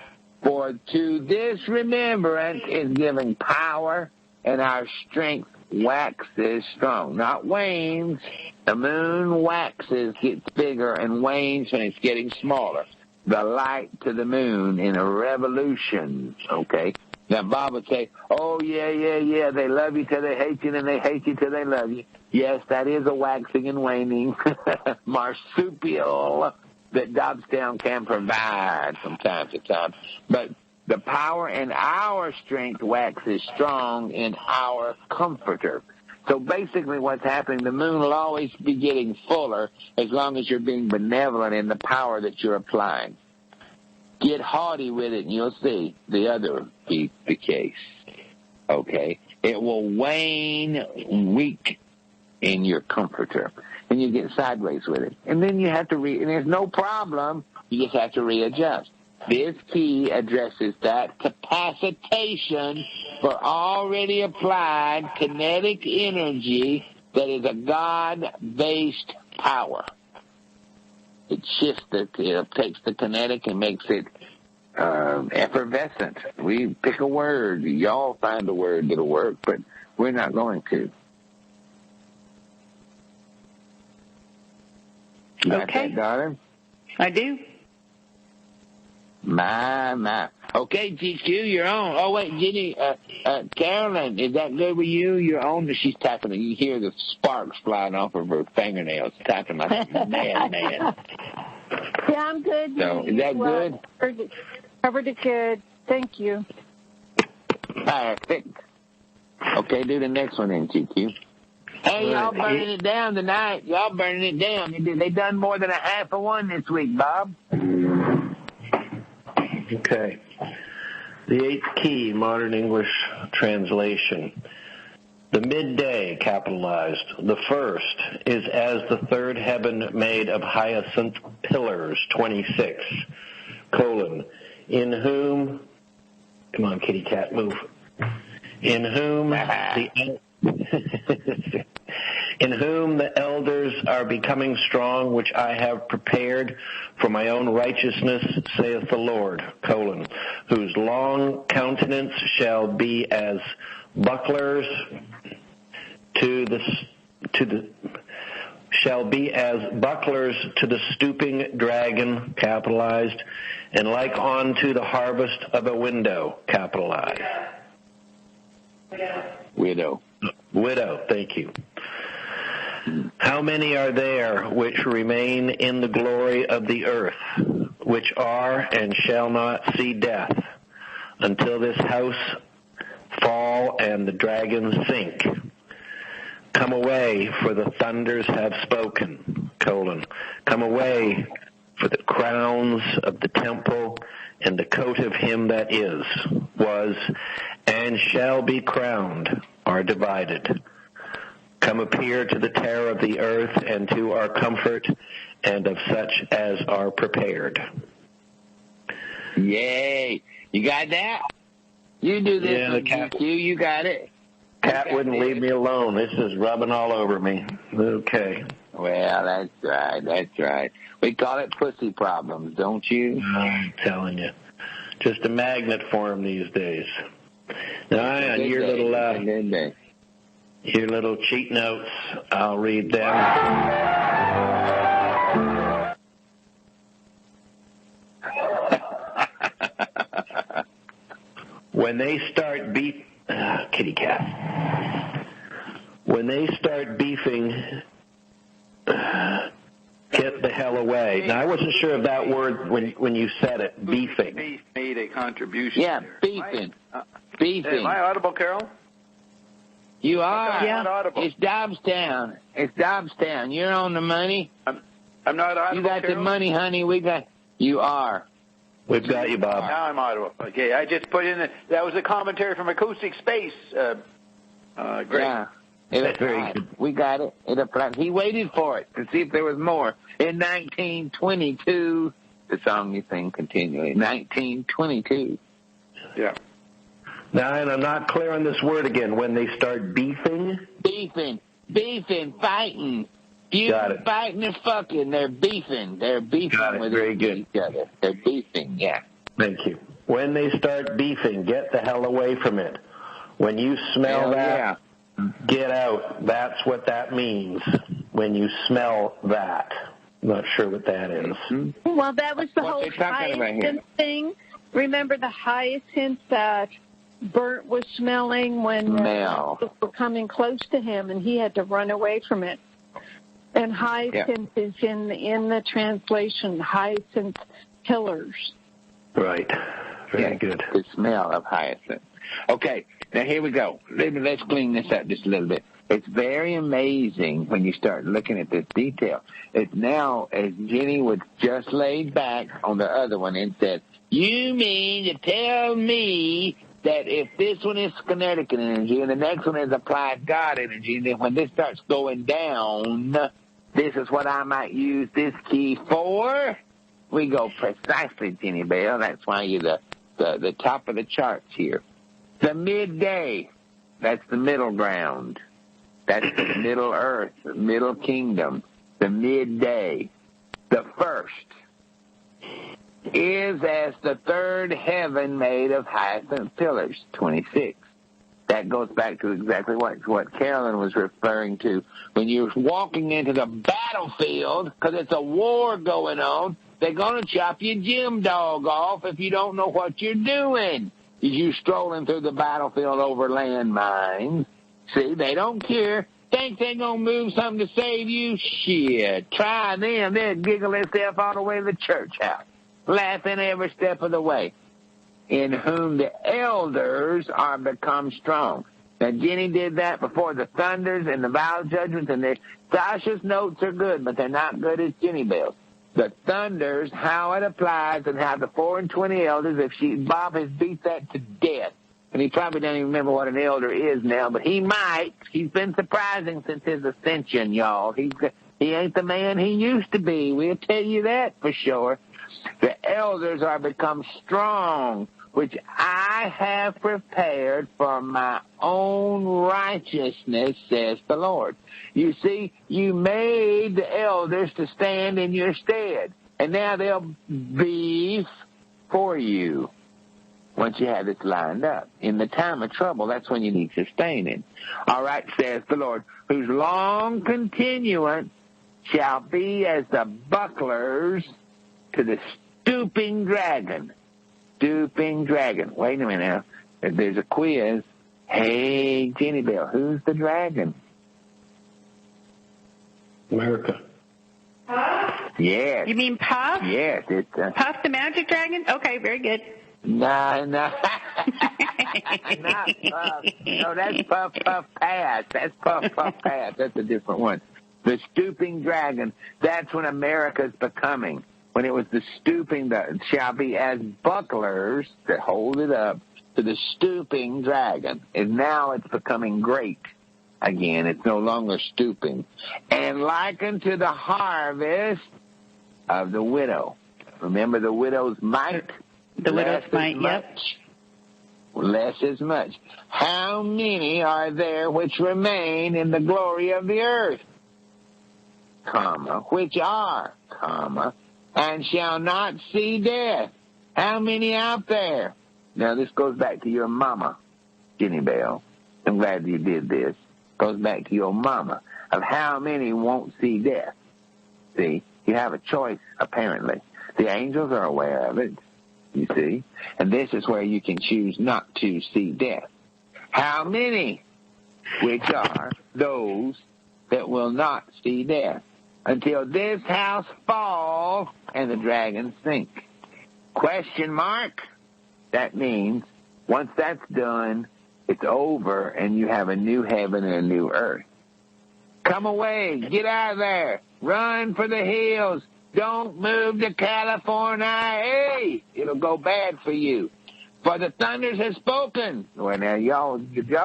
For to this remembrance is given power, and our strength waxes strong. Not wanes. The moon waxes, gets bigger, and wanes when it's getting smaller. The light to the moon in a revolution, okay? Now, Bob would say, oh, yeah, they love you till they hate you, and they hate you till they love you. Yes, that is a waxing and waning marsupial that Dobstown can provide from time to time. But the power and our strength waxes strong in our comforter. So basically what's happening, the moon will always be getting fuller as long as you're being benevolent in the power that you're applying. Get haughty with it and you'll see the other be the case. Okay? It will wane weak in your comforter. And you get sideways with it. And then you have to and there's no problem. You just have to readjust. This key addresses that capacitation for already applied kinetic energy that is a God-based power. It shifts it takes the kinetic and makes it effervescent. We pick a word. Y'all find a word that'll work, but we're not going to. Okay. That, darling? I do. My. Okay, GQ, you're on. Oh, wait, Ginny, Carolyn, is that good with you? You're on. She's tapping. You hear the sparks flying off of her fingernails, tapping like a madman. Yeah, I'm good. So, is that good? Covered it good. Thank you. Perfect. Okay, do the next one then, GQ. Hey, y'all burning it down tonight. Y'all burning it down. They done more than a half of one this week, Bob. Okay. The eighth key, modern English translation. The midday, capitalized. The first is as the third heaven made of hyacinth pillars, 26, in whom, come on, kitty cat, move. In whom in whom the elders are becoming strong, which I have prepared for my own righteousness, saith the Lord, whose long countenance shall be as bucklers to the shall be as bucklers to the stooping dragon, capitalized, and like unto the harvest of a window, capitalized. Widow. Widow, thank you. How many are there which remain in the glory of the earth, which are and shall not see death, until this house fall and the dragons sink? Come away, for the thunders have spoken, Come away, for the crowns of the temple and the coat of him that is, was, and shall be crowned are divided. Come appear to the terror of the earth and to our comfort and of such as are prepared. Yay. You got that? You do this, yeah, the cat, you got it. Cat wouldn't leave me alone. This is rubbing all over me. Okay. Well, that's right. We call it pussy problems, don't you? I'm telling you. Just a magnet for them these days. Now, on your little cheat notes, I'll read them. When they start kitty cat. When they start beefing, get the hell away. Now, I wasn't sure of that word when you said it, beefing. Beef made a contribution. Yeah, there. beefing. Beefing. Am I audible, Carol? You are. I'm not audible. It's Dobbstown. You're on the money. I'm not audible, You got Carol? the money, honey. You are. We've got you, Bob. Now I'm audible. Okay, I just put in that was a commentary from Acoustic Space. Great. Yeah. It very good. We got it. It applied. He waited for it to see if there was more. In 1922, the song you sing continually. 1922. Yeah. Now, and I'm not clear on this word again. When they start beefing? Beefing, fighting. Got it. Fighting and fucking. They're beefing. With Very each good. other. They're beefing, yeah. Thank you. When they start beefing, get the hell away from it. When you smell that, get out. That's what that means. When you smell that. I'm not sure what that is. Mm-hmm. Well, that was the whole hyacinth thing. Remember the hyacinth that Bert was smelling when people were coming close to him, and he had to run away from it. And hyacinth is in the translation, hyacinth pillars. Right. Very good. The smell of hyacinth. Okay, now here we go. Let's clean this up just a little bit. It's very amazing when you start looking at this detail. It's now, as Jenny was just laid back on the other one and said, you mean to tell me that if this one is kinetic energy and the next one is applied God energy, then when this starts going down, this is what I might use this key for? We go precisely, Jenny Bell. That's why you're the top of the charts here. The midday, that's the middle ground. That's the middle earth, the middle kingdom, the midday. The first is as the third heaven made of hyacinth pillars, 26. That goes back to exactly what Carolyn was referring to. When you're walking into the battlefield, because it's a war going on, they're going to chop your gym dog off if you don't know what you're doing. You strolling through the battlefield over landmines. See, they don't care. Think they're going to move something to save you? Shit. Try them. They'll giggle themselves all the way to the church house, laughing every step of the way. In whom the elders are become strong. Now, Jenny did that before the thunders and the vow judgments, and Sasha's notes are good, but they're not good as Jenny Bell's. The thunders, how it applies, and how the 4 and 20 elders, Bob has beat that to death. And he probably doesn't even remember what an elder is now, but he might. He's been surprising since his ascension, y'all. He ain't the man he used to be. We'll tell you that for sure. The elders are become strong, which I have prepared for my own righteousness, says the Lord. You see, you made the elders to stand in your stead, and now they'll beef for you. Once you have this lined up. In the time of trouble, that's when you need sustaining. All right, says the Lord, who's long continuance shall be as the bucklers to the stooping dragon. Stooping dragon. Wait a minute now. If there's a quiz, hey, Jenny Bell, who's the dragon? America. Yes. You mean Puff? Yes. It's Puff the Magic Dragon? Okay, very good. No. Not Puff. No, that's Puff Pass. That's Puff Pass. That's a different one. The stooping dragon, that's when America's becoming. When it was the stooping that shall be as bucklers that hold it up to the stooping dragon. And now it's becoming great again. It's no longer stooping. And likened to the harvest of the widow. Remember the widow's mite? The widow's mite, yep. Less is much. How many are there which remain in the glory of the earth? Comma, which are, comma, and shall not see death. How many out there? Now this goes back to your mama, Jenny Bell. I'm glad you did this. Goes back to your mama of how many won't see death. See, you have a choice, apparently. The angels are aware of it, you see. And this is where you can choose not to see death. How many? Which are those that will not see death until this house fall and the dragons sink. Question mark? That means once that's done, it's over and you have a new heaven and a new earth. Come away. Get out of there. Run for the hills. Don't move to California. Hey, it'll go bad for you. For the thunders have spoken. Well, now, y'all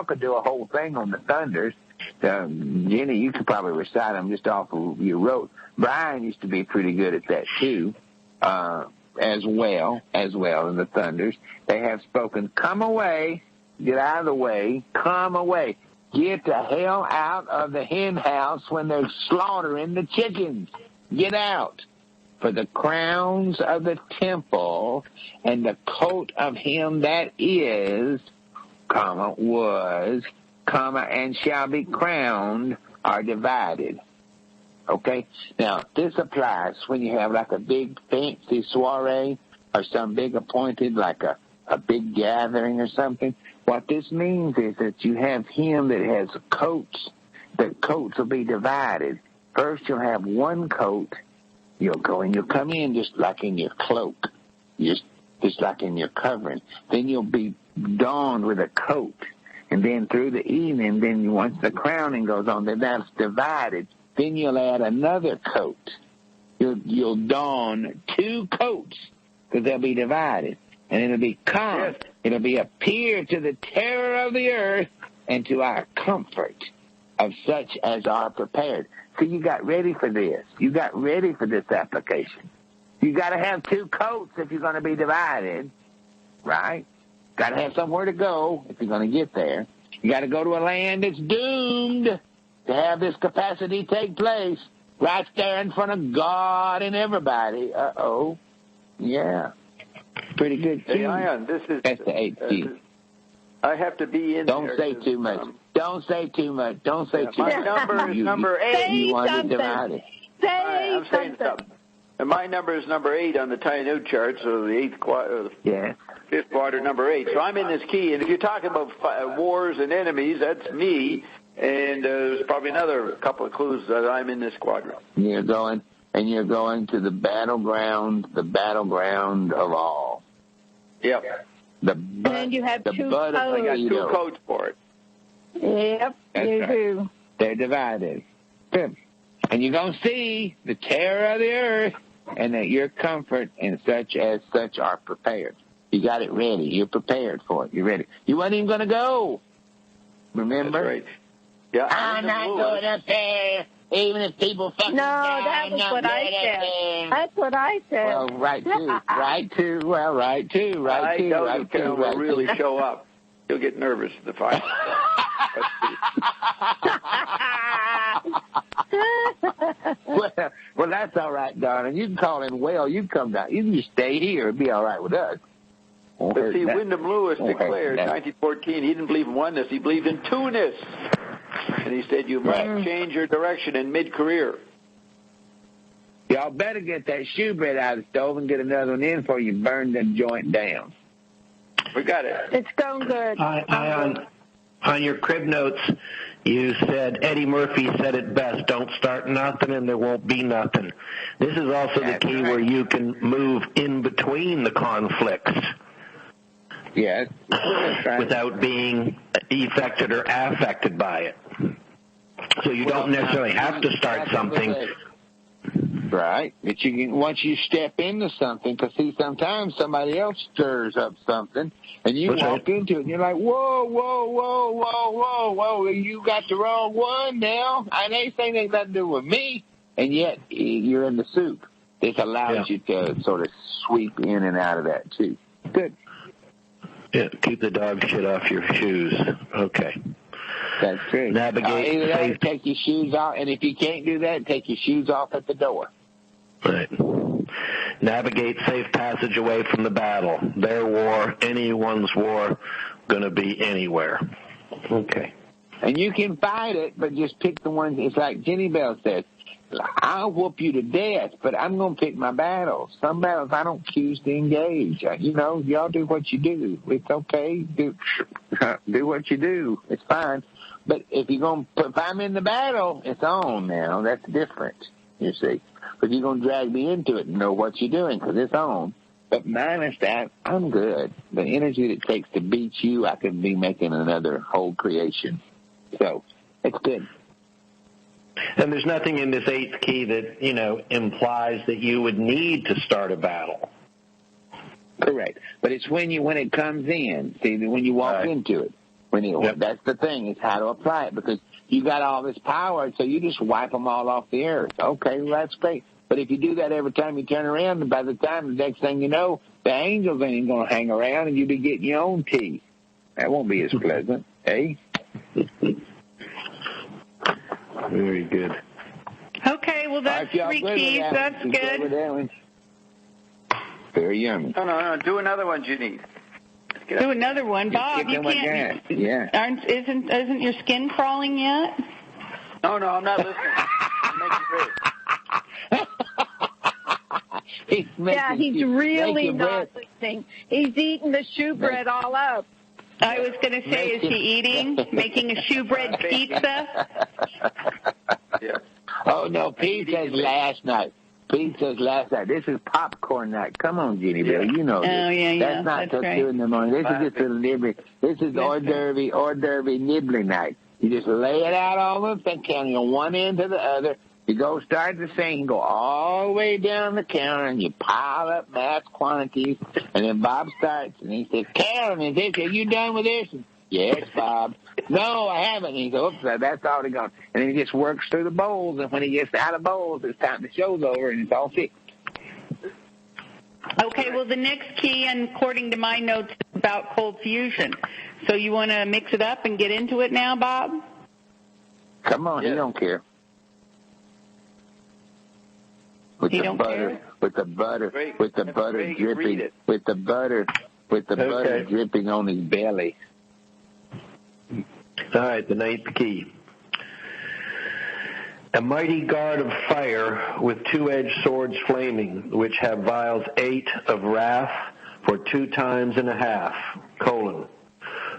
could do a whole thing on the thunders. Jenny, you could probably recite them just off of your rote. Brian used to be pretty good at that, too, as well in the thunders. They have spoken. Come away. Get out of the way. Come away. Get the hell out of the hen house when they're slaughtering the chickens. Get out. For the crowns of the temple and the coat of him that is, comma, was, comma, and shall be crowned are divided. Okay? Now, this applies when you have like a big fancy soiree or some big appointed, like a big gathering or something. What this means is that you have him that has coats. The coats will be divided. First, you'll have one coat. You'll go and you'll come in just like in your cloak, just like in your covering. Then you'll be donned with a coat. And then through the evening, then once the crowning goes on, then that's divided. Then you'll add another coat. You'll don two coats because they'll be divided. And it'll be come. Yes. It'll be appear to the terror of the earth and to our comfort of such as are prepared. So you got ready for this. You got ready for this application. You got to have two coats if you're going to be divided, right? Got to have somewhere to go if you're going to get there. You got to go to a land that's doomed to have this capacity take place right there in front of God and everybody. Uh-oh. Yeah. Pretty good. Hey, iON, that's the 8th key. I have to be in Don't there. Say too much. Don't say too much. Don't say too much. My number is number 8. You want to divide it. I'm saying something. And my number is number 8 on the Tainu chart, so the 8th quarter, fifth quarter, number 8. So I'm in this key. And if you're talking about wars and enemies, that's me. And there's probably another couple of clues that I'm in this quadrant. You're going to the battleground of all. Yep. And you have two coats. I got two coats for it. Yep, That's you right. do. They're divided. Good. And you're going to see the terror of the earth and that your comfort and such as such are prepared. You got it ready. You're prepared for it. You're ready. You wasn't even going to go. Remember? That's right. Yeah, I'm not going up there, even if people fucking die. No, that was what I said. That's what I said. Well, right too. I doubt if Carol will really show up. He'll get nervous in the fight. well, that's all right, darling. You can call in Whale. You can come down. You can just stay here. It'd be all right with us. But see, Wyndham Lewis declared in 1914 he didn't believe in oneness. He believed in two-ness. And he said you must change your direction in mid-career. Y'all better get that shoe bread out of the stove and get another one in before you burn the joint down. We got it. It's going good. On your crib notes, you said Eddie Murphy said it best: "Don't start nothing, and there won't be nothing." This is also the key where you can move in between the conflicts. Yes, that's right. Without being affected or affected by it. So you don't necessarily have to start something. Right. But you can, once you step into something, because see, sometimes somebody else stirs up something, and you walk into it, and you're like, whoa, whoa, whoa, whoa, whoa, whoa, you got the wrong one now. I ain't saying anything got to do with me, and yet you're in the soup. This allows you to sort of sweep in and out of that, too. Good. Yeah, keep the dog shit off your shoes. Okay. That's true. Navigate. Either that, take your shoes off, and if you can't do that, take your shoes off at the door. Right. Navigate safe passage away from the battle. Their war, anyone's war, going to be anywhere. Okay. And you can fight it, but just pick the ones. It's like Jenny Bell says, I'll whoop you to death, but I'm going to pick my battles. Some battles I don't choose to engage. You know, y'all do what you do. It's okay. Do what you do. It's fine. But if I'm in the battle, it's on now. That's different, you see. But you're going to drag me into it and know what you're doing because it's on. But minus that, I'm good. The energy that it takes to beat you, I could be making another whole creation. So it's good. And there's nothing in this eighth key that, implies that you would need to start a battle. Correct. But it's when it comes in, see, when you walk into it. That's the thing, is how to apply it, because you got all this power, so you just wipe them all off the earth. Okay, well, that's great. But if you do that every time you turn around, and by the time the next thing you know, the angels ain't going to hang around, and you'll be getting your own tea. That won't be as pleasant, eh? Very good. Okay, well, that's 3 keys. That's good. Very yummy. No. Do another one, Ginny. Do another one. Bob, you can't. Yeah. Isn't your skin crawling yet? No, I'm not listening. He's really not listening. He's eating the shoe bread all up. I was going to say, is he making a shoe bread pizza? Yeah. Oh, no, pizza's last night. This is popcorn night. Come on, Jenny Bill. You know this. Oh, yeah. That's not till 2 in the morning. This is just a nibbling. This is hors d'oeuvre nibbling night. You just lay it out all the thing, counting on one end to the other. You go start the sing, go all the way down the counter, and you pile up mass quantities. And then Bob starts, and he says, Carolyn, are you done with this? Yes, Bob. No, I haven't. And he says, oops, that's already gone. And then he just works through the bowls, and when he gets out of bowls, it's time the show's over, and it's all fixed. Okay, well, the next key, and according to my notes, is about cold fusion. So you want to mix it up and get into it now, Bob? Come on, he don't care. With the butter dripping on his belly. All right, the 9th key. A mighty guard of fire with 2-edged swords flaming, which have vials 8 of wrath for 2 times and a half,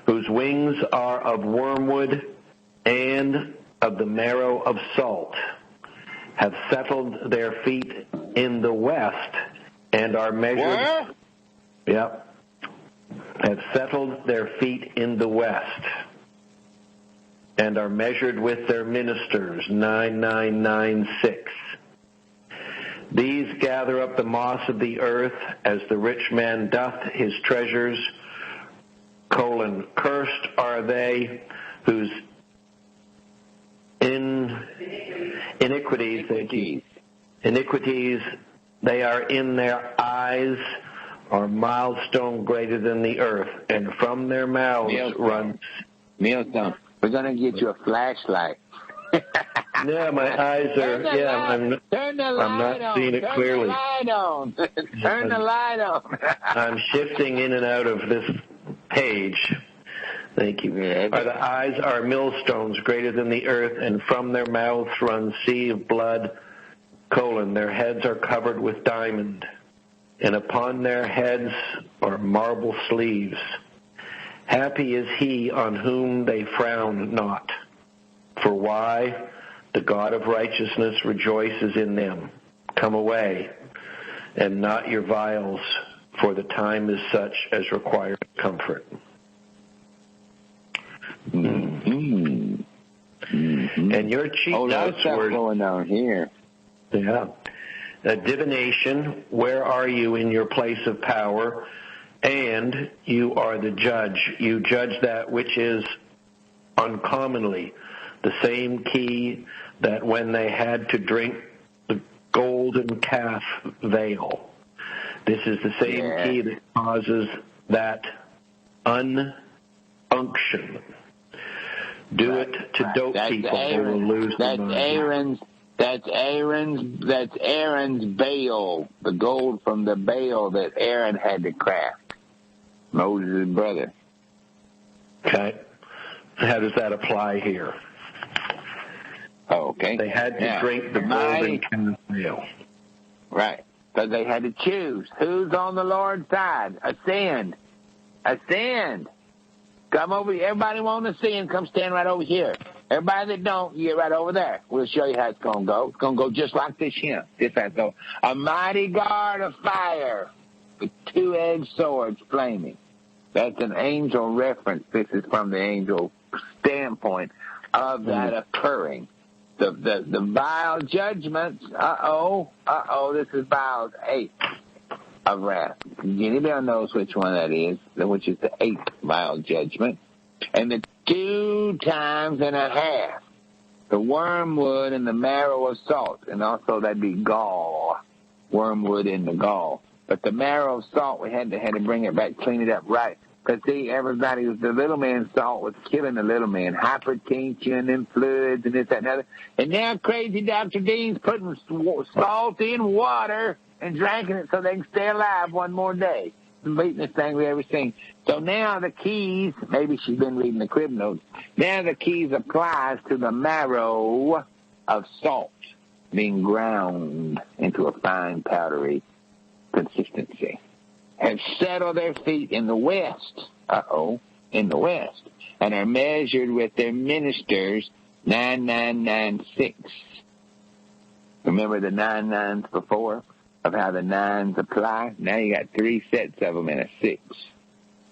whose wings are of wormwood and of the marrow of salt, have settled their feet in the west and are measured. Where? Yep. Have settled their feet in the west and are measured with their ministers, 9996. These gather up the moss of the earth as the rich man doth his treasures, cursed are they whose iniquities they are in their eyes are milestone greater than the earth, and from their mouths runs... Millstone, we're going to get you a flashlight. Yeah, my eyes are... Turn the light I'm not seeing it clearly. Turn the light on. I'm shifting in and out of this page. Thank you. The eyes are millstones greater than the earth, and from their mouths runs sea of blood. their heads are covered with diamond, and upon their heads are marble sleeves. Happy is he on whom they frown not. For why? The God of righteousness rejoices in them. Come away, and not your vials, for the time is such as requires comfort. Mm-hmm. Mm-hmm. And your cheat notes were going on here. Yeah. Divination, where are you in your place of power? And you are the judge. You judge that which is uncommonly the same key that when they had to drink the golden calf veil. This is the same key that causes that ununction. Do it to dope people who will lose their mind. That's Aaron's veil, the gold from the veil that Aaron had to craft. Moses' brother. Okay. How does that apply here? Oh, okay. They had to drink the golden calf veil. Right. Because they had to choose. Who's on the Lord's side? Ascend. Ascend. Come over here. Everybody want to ascend, come stand right over here. Everybody that don't, you get right over there. We'll show you how it's going to go. It's going to go just like this here. This has to go. A mighty guard of fire with two-edged swords flaming. That's an angel reference. This is from the angel standpoint of that occurring. The vial judgments, this is vial 8 of wrath. Anybody knows which one that is, which is the 8th vial judgment. And the 2 times and a half, the wormwood and the marrow of salt, and also that'd be gall, wormwood in the gall. But the marrow of salt, we had to bring it back, clean it up right. Because, see, everybody was, the little man salt was killing the little man. Hypertension and fluids and this, that, and other. And now crazy Dr. Dean's putting salt in water and drinking it so they can stay alive one more day. The beatingest thing we ever seen. So now the keys, maybe she's been reading the crib notes, now the keys applies to the marrow of salt being ground into a fine powdery consistency. Have settled their feet in the west, in the west, and are measured with their ministers 9996. Remember the 99s before of how the 9s apply? Now you got 3 sets of them in a 6.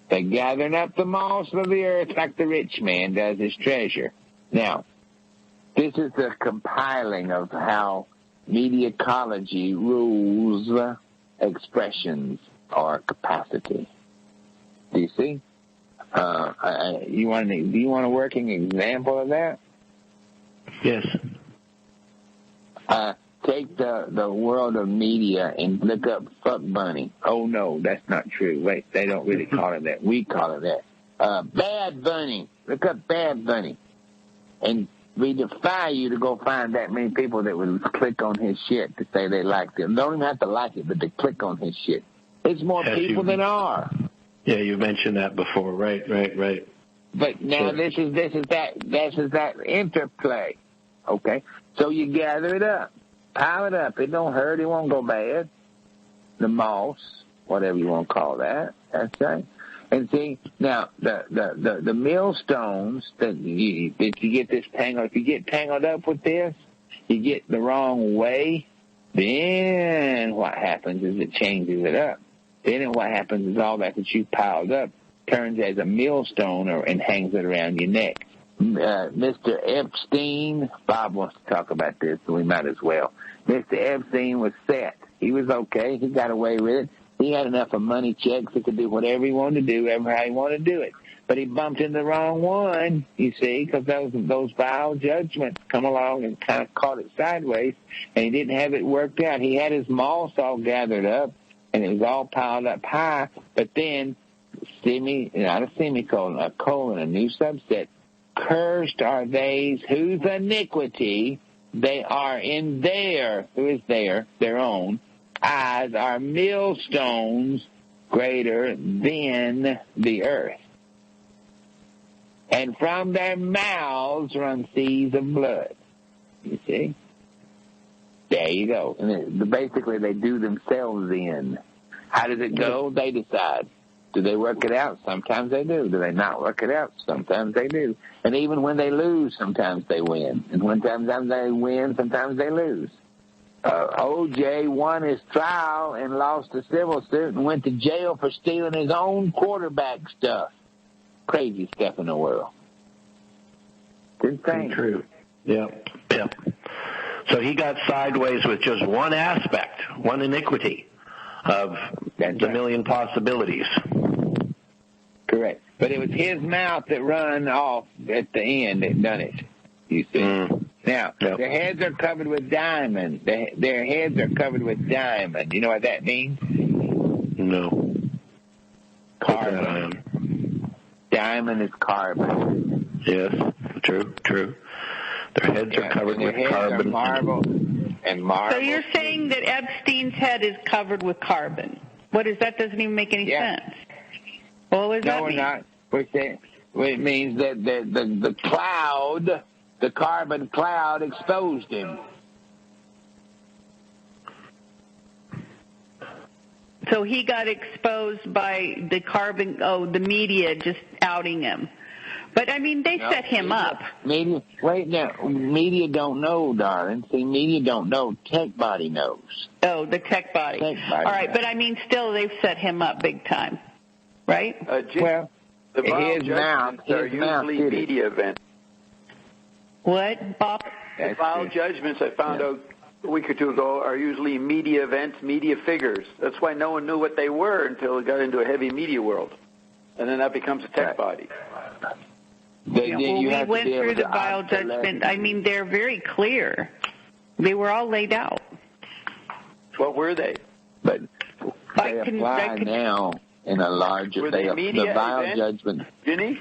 They're gathering up the moss of the earth like the rich man does his treasure. Now, this is the compiling of how mediacology rules expressions or capacity. Do you see? Do you want a working example of that? Yes. Take the world of media and look up fuck bunny. Oh, no, that's not true. Wait, they don't really call it that. We call it that. Bad bunny. Look up bad bunny. And we defy you to go find that many people that would click on his shit to say they liked it. Don't even have to like it, but they click on his shit. It's more people than are. Yeah, you mentioned that before. Right. But now this is that interplay. Okay? So you gather it up. Pile it up. It don't hurt. It won't go bad. The moss, whatever you want to call that. That's right. And see, now, the millstones that you get this tangled, if you get tangled up with this, you get the wrong way, then what happens is it changes it up. Then what happens is all that you piled up turns as a millstone and hangs it around your neck. Mr. Epstein, Bob wants to talk about this, so we might as well. Mr. Epstein was set. He was okay. He got away with it. He had enough of money checks. He could do whatever he wanted to do, ever how he wanted to do it. But he bumped into the wrong one, you see, because those vile judgments come along and kind of caught it sideways, and he didn't have it worked out. He had his moss all gathered up, and it was all piled up high, but then, not a semicolon, a colon, a new subset, cursed are they whose iniquity they are in their own eyes are millstones greater than the earth. And from their mouths run seas of blood. You see? There you go. And basically, they do themselves in. How does it go? They decide. Do they work it out? Sometimes they do. Do they not work it out? Sometimes they do. And even when they lose, sometimes they win. And when sometimes they win, sometimes they lose. O.J. won his trial and lost a civil suit and went to jail for stealing his own quarterback stuff. Crazy stuff in the world. Insane. True. Yep. So he got sideways with just one aspect, one iniquity of the million possibilities. Correct. But it was his mouth that run off at the end that done it, you see. Now, their heads are covered with diamond. Their heads are covered with diamond. You know what that means? No. Carbon. Diamond is carbon. Yes, true. Their heads are covered with carbon. Marble. So you're saying that Epstein's head is covered with carbon. What is that? Doesn't even make any sense. Well, what does that mean? No, we're not. We're saying it means that the cloud, the carbon cloud, exposed him. So he got exposed by the the media just outing him. But, I mean, they set him up. Media don't know, darling. See, media don't know. Tech body knows. Oh, the tech body. All right, but, I mean, still they've set him up big time, right? Well, the vile judgments are usually media events. What, Bob? The vile judgments I found out a week or two ago are usually media events, media figures. That's why no one knew what they were until it got into a heavy media world. And then that becomes a tech body. We went through the vile judgment. I mean, they're very clear. They were all laid out. What were they? But they apply now in a larger... Were they media the vile events? Judgment. Ginny?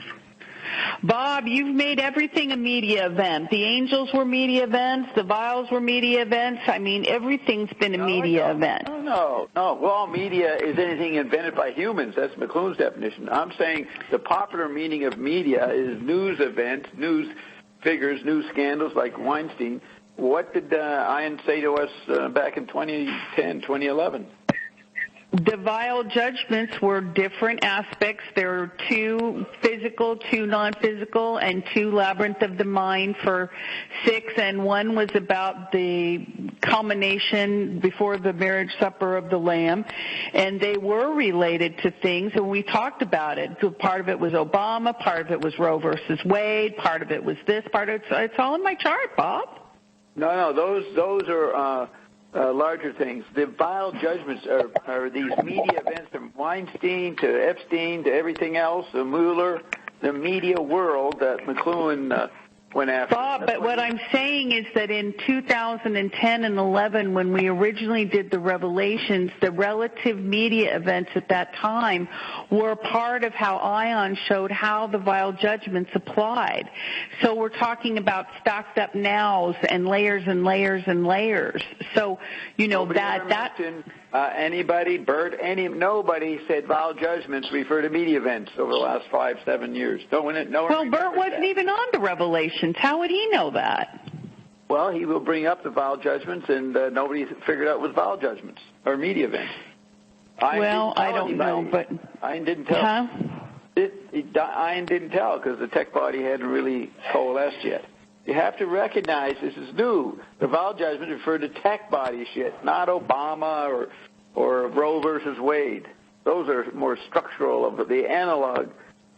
Bob, you've made everything a media event. The angels were media events. The vials were media events. I mean, everything's been a media event. No. Well, media is anything invented by humans. That's McLuhan's definition. I'm saying the popular meaning of media is news events, news figures, news scandals like Weinstein. What did iON say to us back in 2010, 2011? The vile judgments were different aspects. There were 2 physical, 2 non-physical, and 2 labyrinth of the mind for 6, and 1 was about the culmination before the marriage supper of the Lamb, and they were related to things, and we talked about it. So part of it was Obama, part of it was Roe versus Wade, part of it was this, part of it's all in my chart, Bob. No, those are... larger things. The vile judgments are these media events from Weinstein to Epstein to everything else, the Mueller, the media world that McLuhan went after. Bob, but what I'm saying is that in 2010 and 11, when we originally did the revelations, the relative media events at that time were part of how iON showed how the vile judgments applied. So we're talking about stacked up nows and layers and layers and layers. So, you know, anybody, Bert, nobody said vile judgments refer to media events over the last 5-7 years. Bert wasn't even on the Revelations. How would he know that? Well, he will bring up the vile judgments, and nobody figured out it was vile judgments or media events. I don't know, but iON didn't tell. Huh? iON didn't tell because the tech body hadn't really coalesced yet. You have to recognize this is new. The vile judgment referred to tech body shit, not Obama or Roe versus Wade. Those are more structural of the analog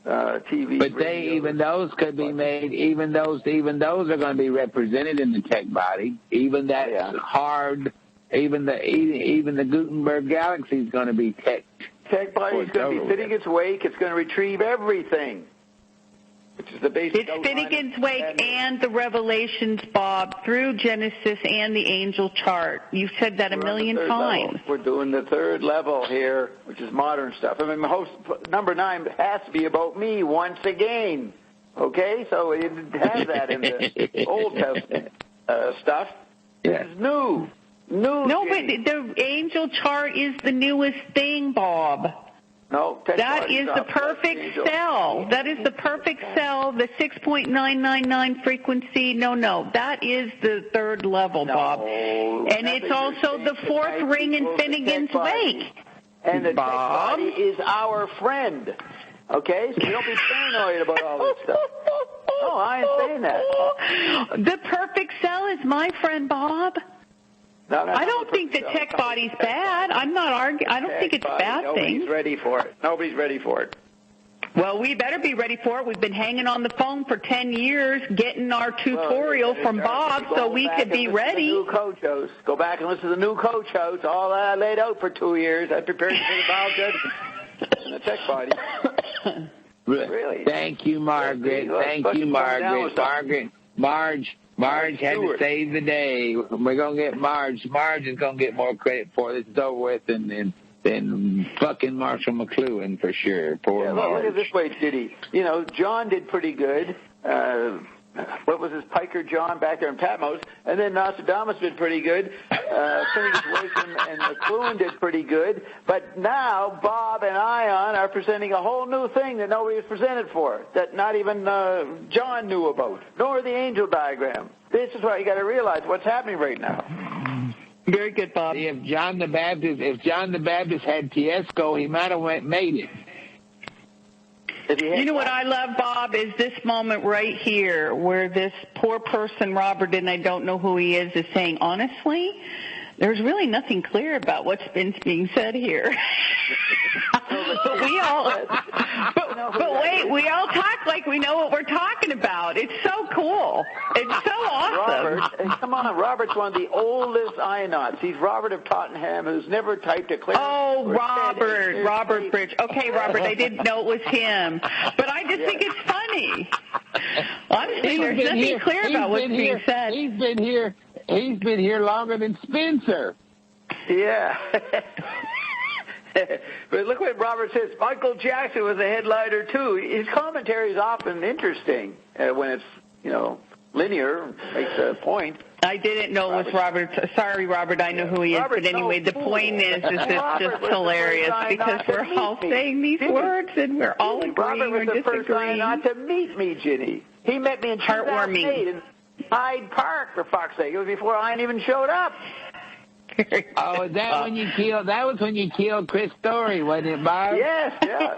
TV. But even those could be made. Even those are going to be represented in the tech body. Even that hard. Even the Gutenberg galaxy is going to be tech. Tech body is going to be fitting its wake. It's going to retrieve everything. Which is the basic. It's Finnegan's Wake and the Revelations, Bob, through Genesis and the angel chart. You've said that a million times. Level. We're doing the 3rd level here, which is modern stuff. I mean, number 9 has to be about me once again. Okay? So it didn't have that in the Old Testament stuff. This is new. No, but the angel chart is the newest thing, Bob. No, that is the perfect cell. That is the perfect cell, the 6.999 frequency. No, that is the 3rd level, Bob. And it's also the fourth ring in Finnegan's Wake. And the tech Bob? body is our friend. Okay? So don't be paranoid about all this stuff. No, I ain't saying that. The perfect cell is my friend Bob. No, I don't think the tech body's bad. I'm not arguing. I don't think it's a bad thing. Nobody's ready for it. Nobody's ready for it. Well, we better be ready for it. We've been hanging on the phone for 10 years getting our tutorial from Bob so we could be ready. New coach host. Go back and listen to the new coach host. All that I laid out for 2 years. I prepared you for the bowel judgment and the tech body. Really? Thank you, Margaret. Thank you, Margaret. Marge had to save the day. We're going to get Marge. Marge is going to get more credit for this. It's over with than fucking Marshall McLuhan for sure. Poor Marge. Look at this way, Diddy. You know, John did pretty good. What was his Piker John back there in Patmos? And then Nostradamus did pretty good. Phineas Wake and McLuhan did pretty good. But now Bob and iON are presenting a whole new thing that nobody was presented for, that not even John knew about, nor the angel diagram. This is why you got to realize what's happening right now. Very good, Bob. See, if John the Baptist had Tiesco, he might have made it. You know what I love, Bob, is this moment right here where this poor person, Robert, and I don't know who he is saying, honestly, there's really nothing clear about what's been being said here. But wait, we all talk like we know what we're talking about. It's so cool. It's so awesome. Robert, come on, Robert's one of the oldest Ionauts. He's Robert of Tottenham, who's never typed a clear. Oh, Robert Bridge. Okay, Robert, I didn't know it was him. But I just think it's funny. Honestly, there's nothing clear about what's being said. He's been here longer than Spencer. Yeah. But look what Robert says. Michael Jackson was a headliner, too. His commentary is often interesting when it's, linear, makes a point. I didn't know it was Robert. Sorry, Robert, I know who he is. But anyway, the point is it's just hilarious because we're all saying these words and we're all agreeing or disagreeing. Robert was the first guy not to meet me, Ginny. He met me in 2008 in Hyde Park, for fuck's sake. It was before I even showed up. Oh, is that when you killed? That was when you killed Chris Story, wasn't it, Bob? Yes, yeah.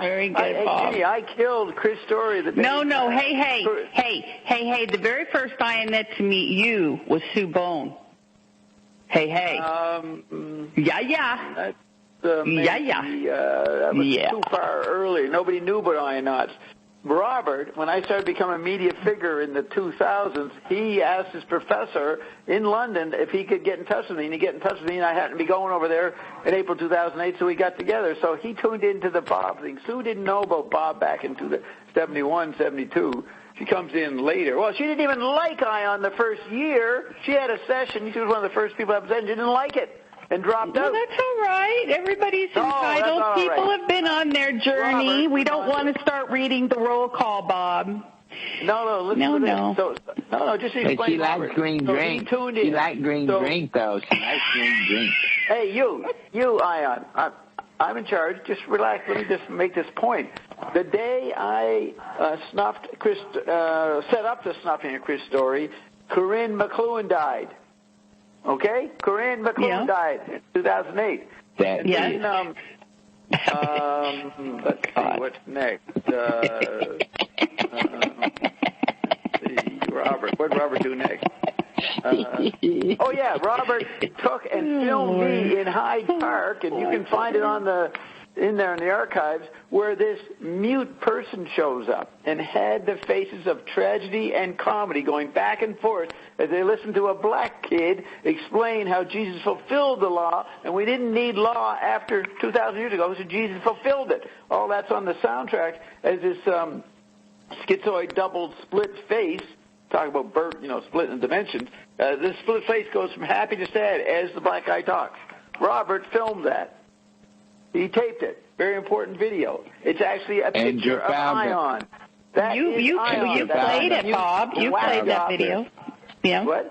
Very good, Bob. Ginny, I killed Chris Story the day. No. Hey. The very first I met to meet you was Sue Bone. Hey. Yeah. That was too far early. Nobody knew about Ionauts. Robert, when I started becoming a media figure in the 2000s, he asked his professor in London if he could get in touch with me, and he get in touch with me, and I happened to be going over there in April 2008, so we got together. So he tuned into the Bob thing. Sue didn't know about Bob back in 71, 72. She comes in later. Well, she didn't even like iON the first year. She had a session. She was one of the first people I presented. She didn't like it and dropped out. Well, that's all right. Everybody's entitled. People have been on their journey. We don't want to start reading the roll call, Bob. No, listen to this. So, just explain. She likes green drink. She likes green drink, though. She likes green drink. Hey, you, iON. I'm in charge. Just relax. Let me just make this point. The day I set up the snuffing of Chris Story, Corinne McLuhan died. Okay? Corinne McLuhan died in 2008. Let's see, what's next? Robert. What did Robert do next? Robert took and filmed me in Hyde Park, and you can find it in there in the archives, where this mute person shows up and had the faces of tragedy and comedy going back and forth as they listened to a black kid explain how Jesus fulfilled the law, and we didn't need law after 2,000 years ago, so Jesus fulfilled it. All that's on the soundtrack as this schizoid doubled split face, talk about Bert, split in dimensions. This split face goes from happy to sad as the black guy talks. Robert filmed that. He taped it. Very important video. It's actually a picture of iON. You played it, Bob. You played that video. Yeah. What?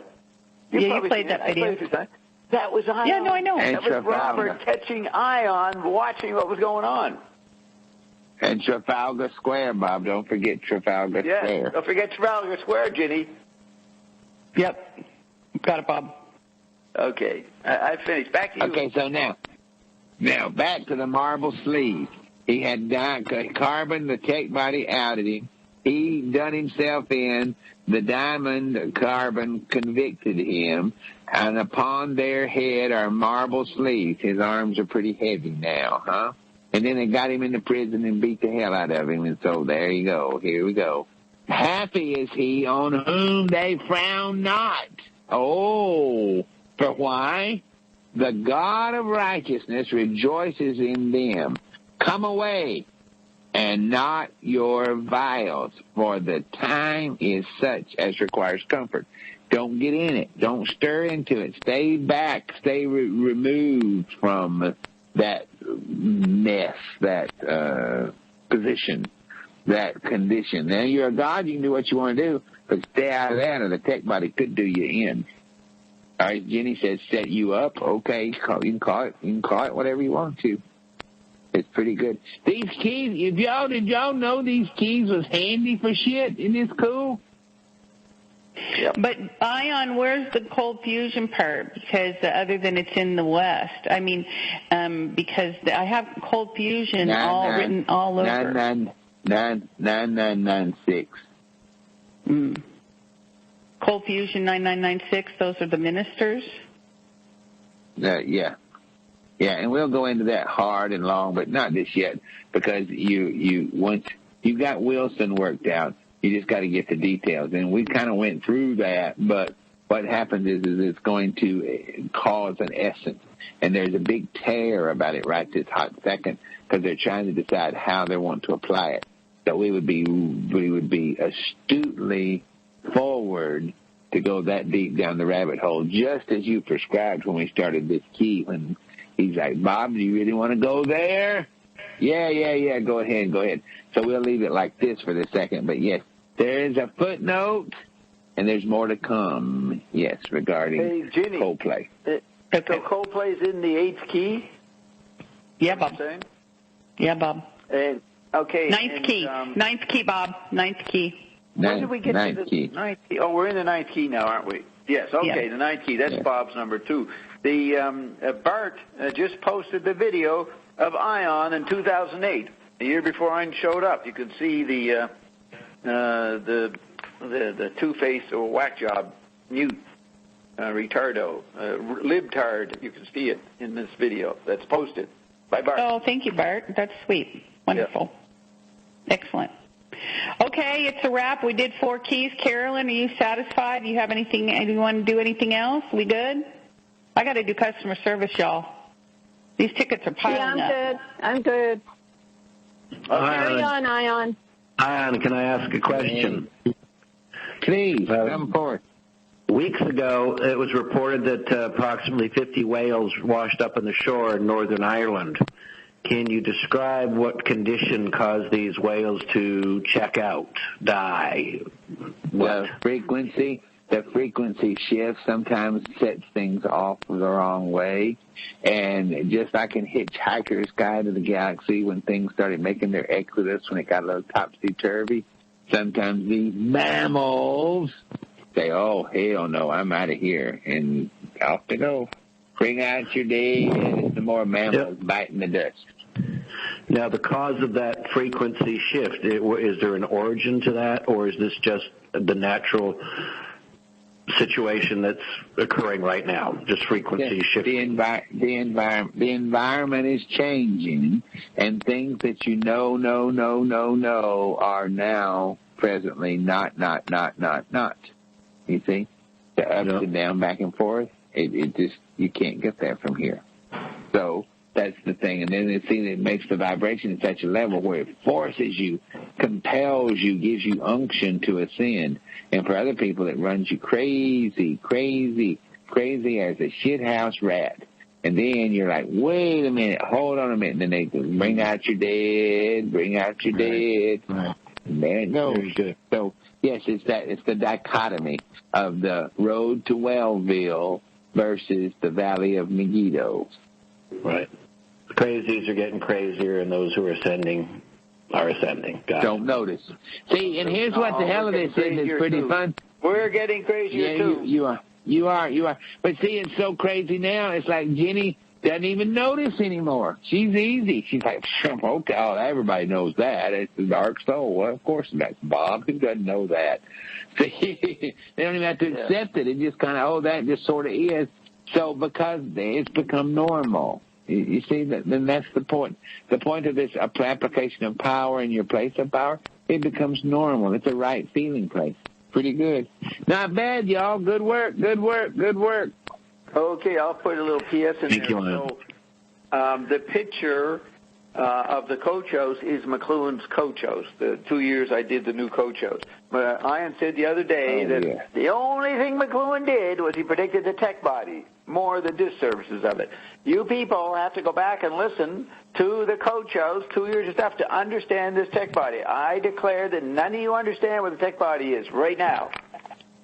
You played that video. That was iON. Yeah, no, I know. That was Robert catching iON, watching what was going on. And Trafalgar Square, Bob. Don't forget Trafalgar Square. Don't forget Trafalgar Square, Ginny. Yep. Got it, Bob. Okay, I finished. Back to you. Okay, so now back to the marble sleeve. He had carbon, the tech body outed him. He done himself in. The diamond carbon convicted him. And upon their head are marble sleeves. His arms are pretty heavy now, huh? And then they got him into prison and beat the hell out of him. And so there you go. Here we go. Happy is he on whom they frown not. Oh, for why? The God of righteousness rejoices in them. Come away, and not your vials, for the time is such as requires comfort. Don't get in it. Don't stir into it. Stay back. Stay removed from that mess, that position, that condition. Now, you're a God. You can do what you want to do, but stay out of that, or the tech body could do you in. All right, Jenny says set you up. Okay, you can call it whatever you want to. It's pretty good. These keys, did y'all know these keys was handy for shit? Isn't this cool? Yep. But iON, where's the cold fusion part? Because other than it's in the West, I mean, because I have cold fusion written all over. 9996. Cold fusion 9996. Those are the ministers. Yeah, and we'll go into that hard and long, but not this yet, because once you got Wilson worked out, you just got to get the details. And we kind of went through that, but what happens is it's going to cause an essence, and there's a big tear about it right this hot second, because they're trying to decide how they want to apply it. So we would be astutely forward to go that deep down the rabbit hole, just as you prescribed when we started this key. When he's like, Bob, do you really want to go there? Yeah, go ahead. So we'll leave it like this for the second. But yes, there is a footnote, and there's more to come, yes, regarding Coldplay. So Coldplay's in the 8th key? Yeah, Bob. Yeah, Bob. And, okay. Ninth key, Bob. Ninth key. When did we get to the 9th key? Oh, we're in the 9th key now, aren't we? Yes, okay, the 9th key. That's Bob's number 2. The Bart just posted the video of iON in 2008, the year before I showed up. You can see the two-face or whack job mute retardo libtard. You can see it in this video that's posted by Bart. Oh, thank you, Bart. That's sweet. Wonderful. Yeah. Excellent. Okay, it's a wrap. We did 4 keys. Carolyn, are you satisfied? Do you have anything? Do you want to do anything else? We good? I got to do customer service, y'all. These tickets are piling up. I'm good. Carry on, iON. iON, can I ask a question? Please, come forth. Weeks ago, it was reported that approximately 50 whales washed up on the shore in Northern Ireland. Can you describe what condition caused these whales to check out, die? The frequency shift sometimes sets things off the wrong way. And just like in Hitchhiker's Guide to the Galaxy, when things started making their exodus, when it got a little topsy-turvy, sometimes these mammals say, oh, hell no, I'm out of here. And off they go. Bring out your dead, and some more mammals biting the dust. Now, the cause of that frequency shift, is there an origin to that, or is this just the natural situation that's occurring right now, just frequency shifting? The environment is changing, and things that you know are now presently not. You see? The ups and down, back and forth, it just, you can't get there from here. So that's the thing. And then it makes the vibration at such a level where it forces you, compels you, gives you unction to ascend. And for other people, it runs you crazy as a shithouse rat. And then you're like, wait a minute, hold on a minute. And then they bring out your dead. Right. And there it goes. Very good. So, yes, it's the dichotomy of the road to Wellville versus the Valley of Megiddo. Right. The crazies are getting crazier, and those who are ascending are ascending. Don't notice. See, and here's what the hell of this is. It's pretty fun. We're getting crazier too. You are. You are. But see, it's so crazy now. It's like Ginny doesn't even notice anymore. She's easy. She's like, okay, oh, everybody knows that. It's the dark soul. Well, of course that's Bob. Who doesn't know that? See, they don't even have to accept it. It just kind of, that just sort of is. So because it's become normal. You see, then that's the point. The point of this application of power in your place of power, it becomes normal. It's a right feeling place. Pretty good. Not bad, y'all. Good work. Okay, I'll put a little PS in Thank there. you, So the picture of the Cochos is McLuhan's Cochos. The 2 years I did the new Cochos. But Ian said the other day that the only thing McLuhan did was he predicted the tech body, more the disservices of it. You people have to go back and listen to the Cochos 2 years of stuff to understand this tech body. I declare that none of you understand what the tech body is right now.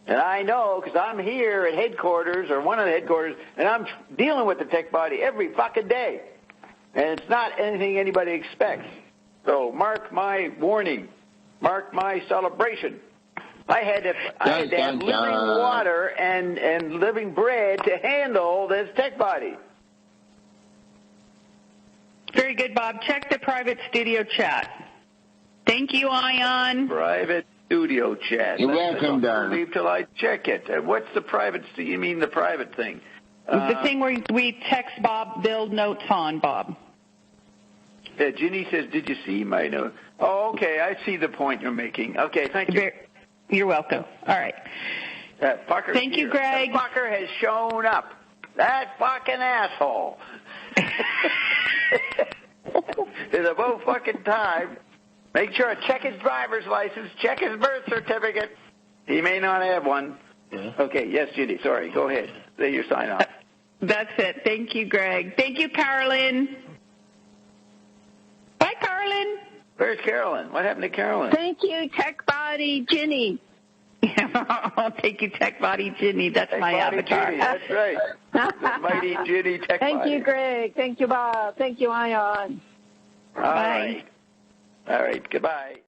And I know because I'm here at headquarters or one of the headquarters, and I'm dealing with the tech body every fucking day. And it's not anything anybody expects. So mark my warning. Mark my celebration. I had to have living water and living bread to handle this tech body. Very good, Bob. Check the private studio chat. Thank you, Ion. Private studio chat. You're welcome, darling. Leave till I check it. What's the private? You mean the private thing? The thing where we text Bob, build notes on, Bob. Ginny says, did you see my note? Oh, okay. I see the point you're making. Okay, thank you. You're welcome. All right. That fucker. Thank you, Greg. That fucker has shown up. That fucking asshole. It's about fucking time. Make sure to check his driver's license, check his birth certificate. He may not have one. Yeah. Okay, yes, Judy, sorry. Go ahead. Say your sign off. That's it. Thank you, Greg. Thank you, Carolyn. Bye, Carolyn. Where's Carolyn? What happened to Carolyn? Thank you, Tech Body Ginny. Thank you, Tech Body Ginny. That's Tech my Body avatar. Ginny, that's right. The mighty Ginny Tech Thank Body. you, Greg. Thank you, Bob. Thank you, Ion. All right. All right. Goodbye.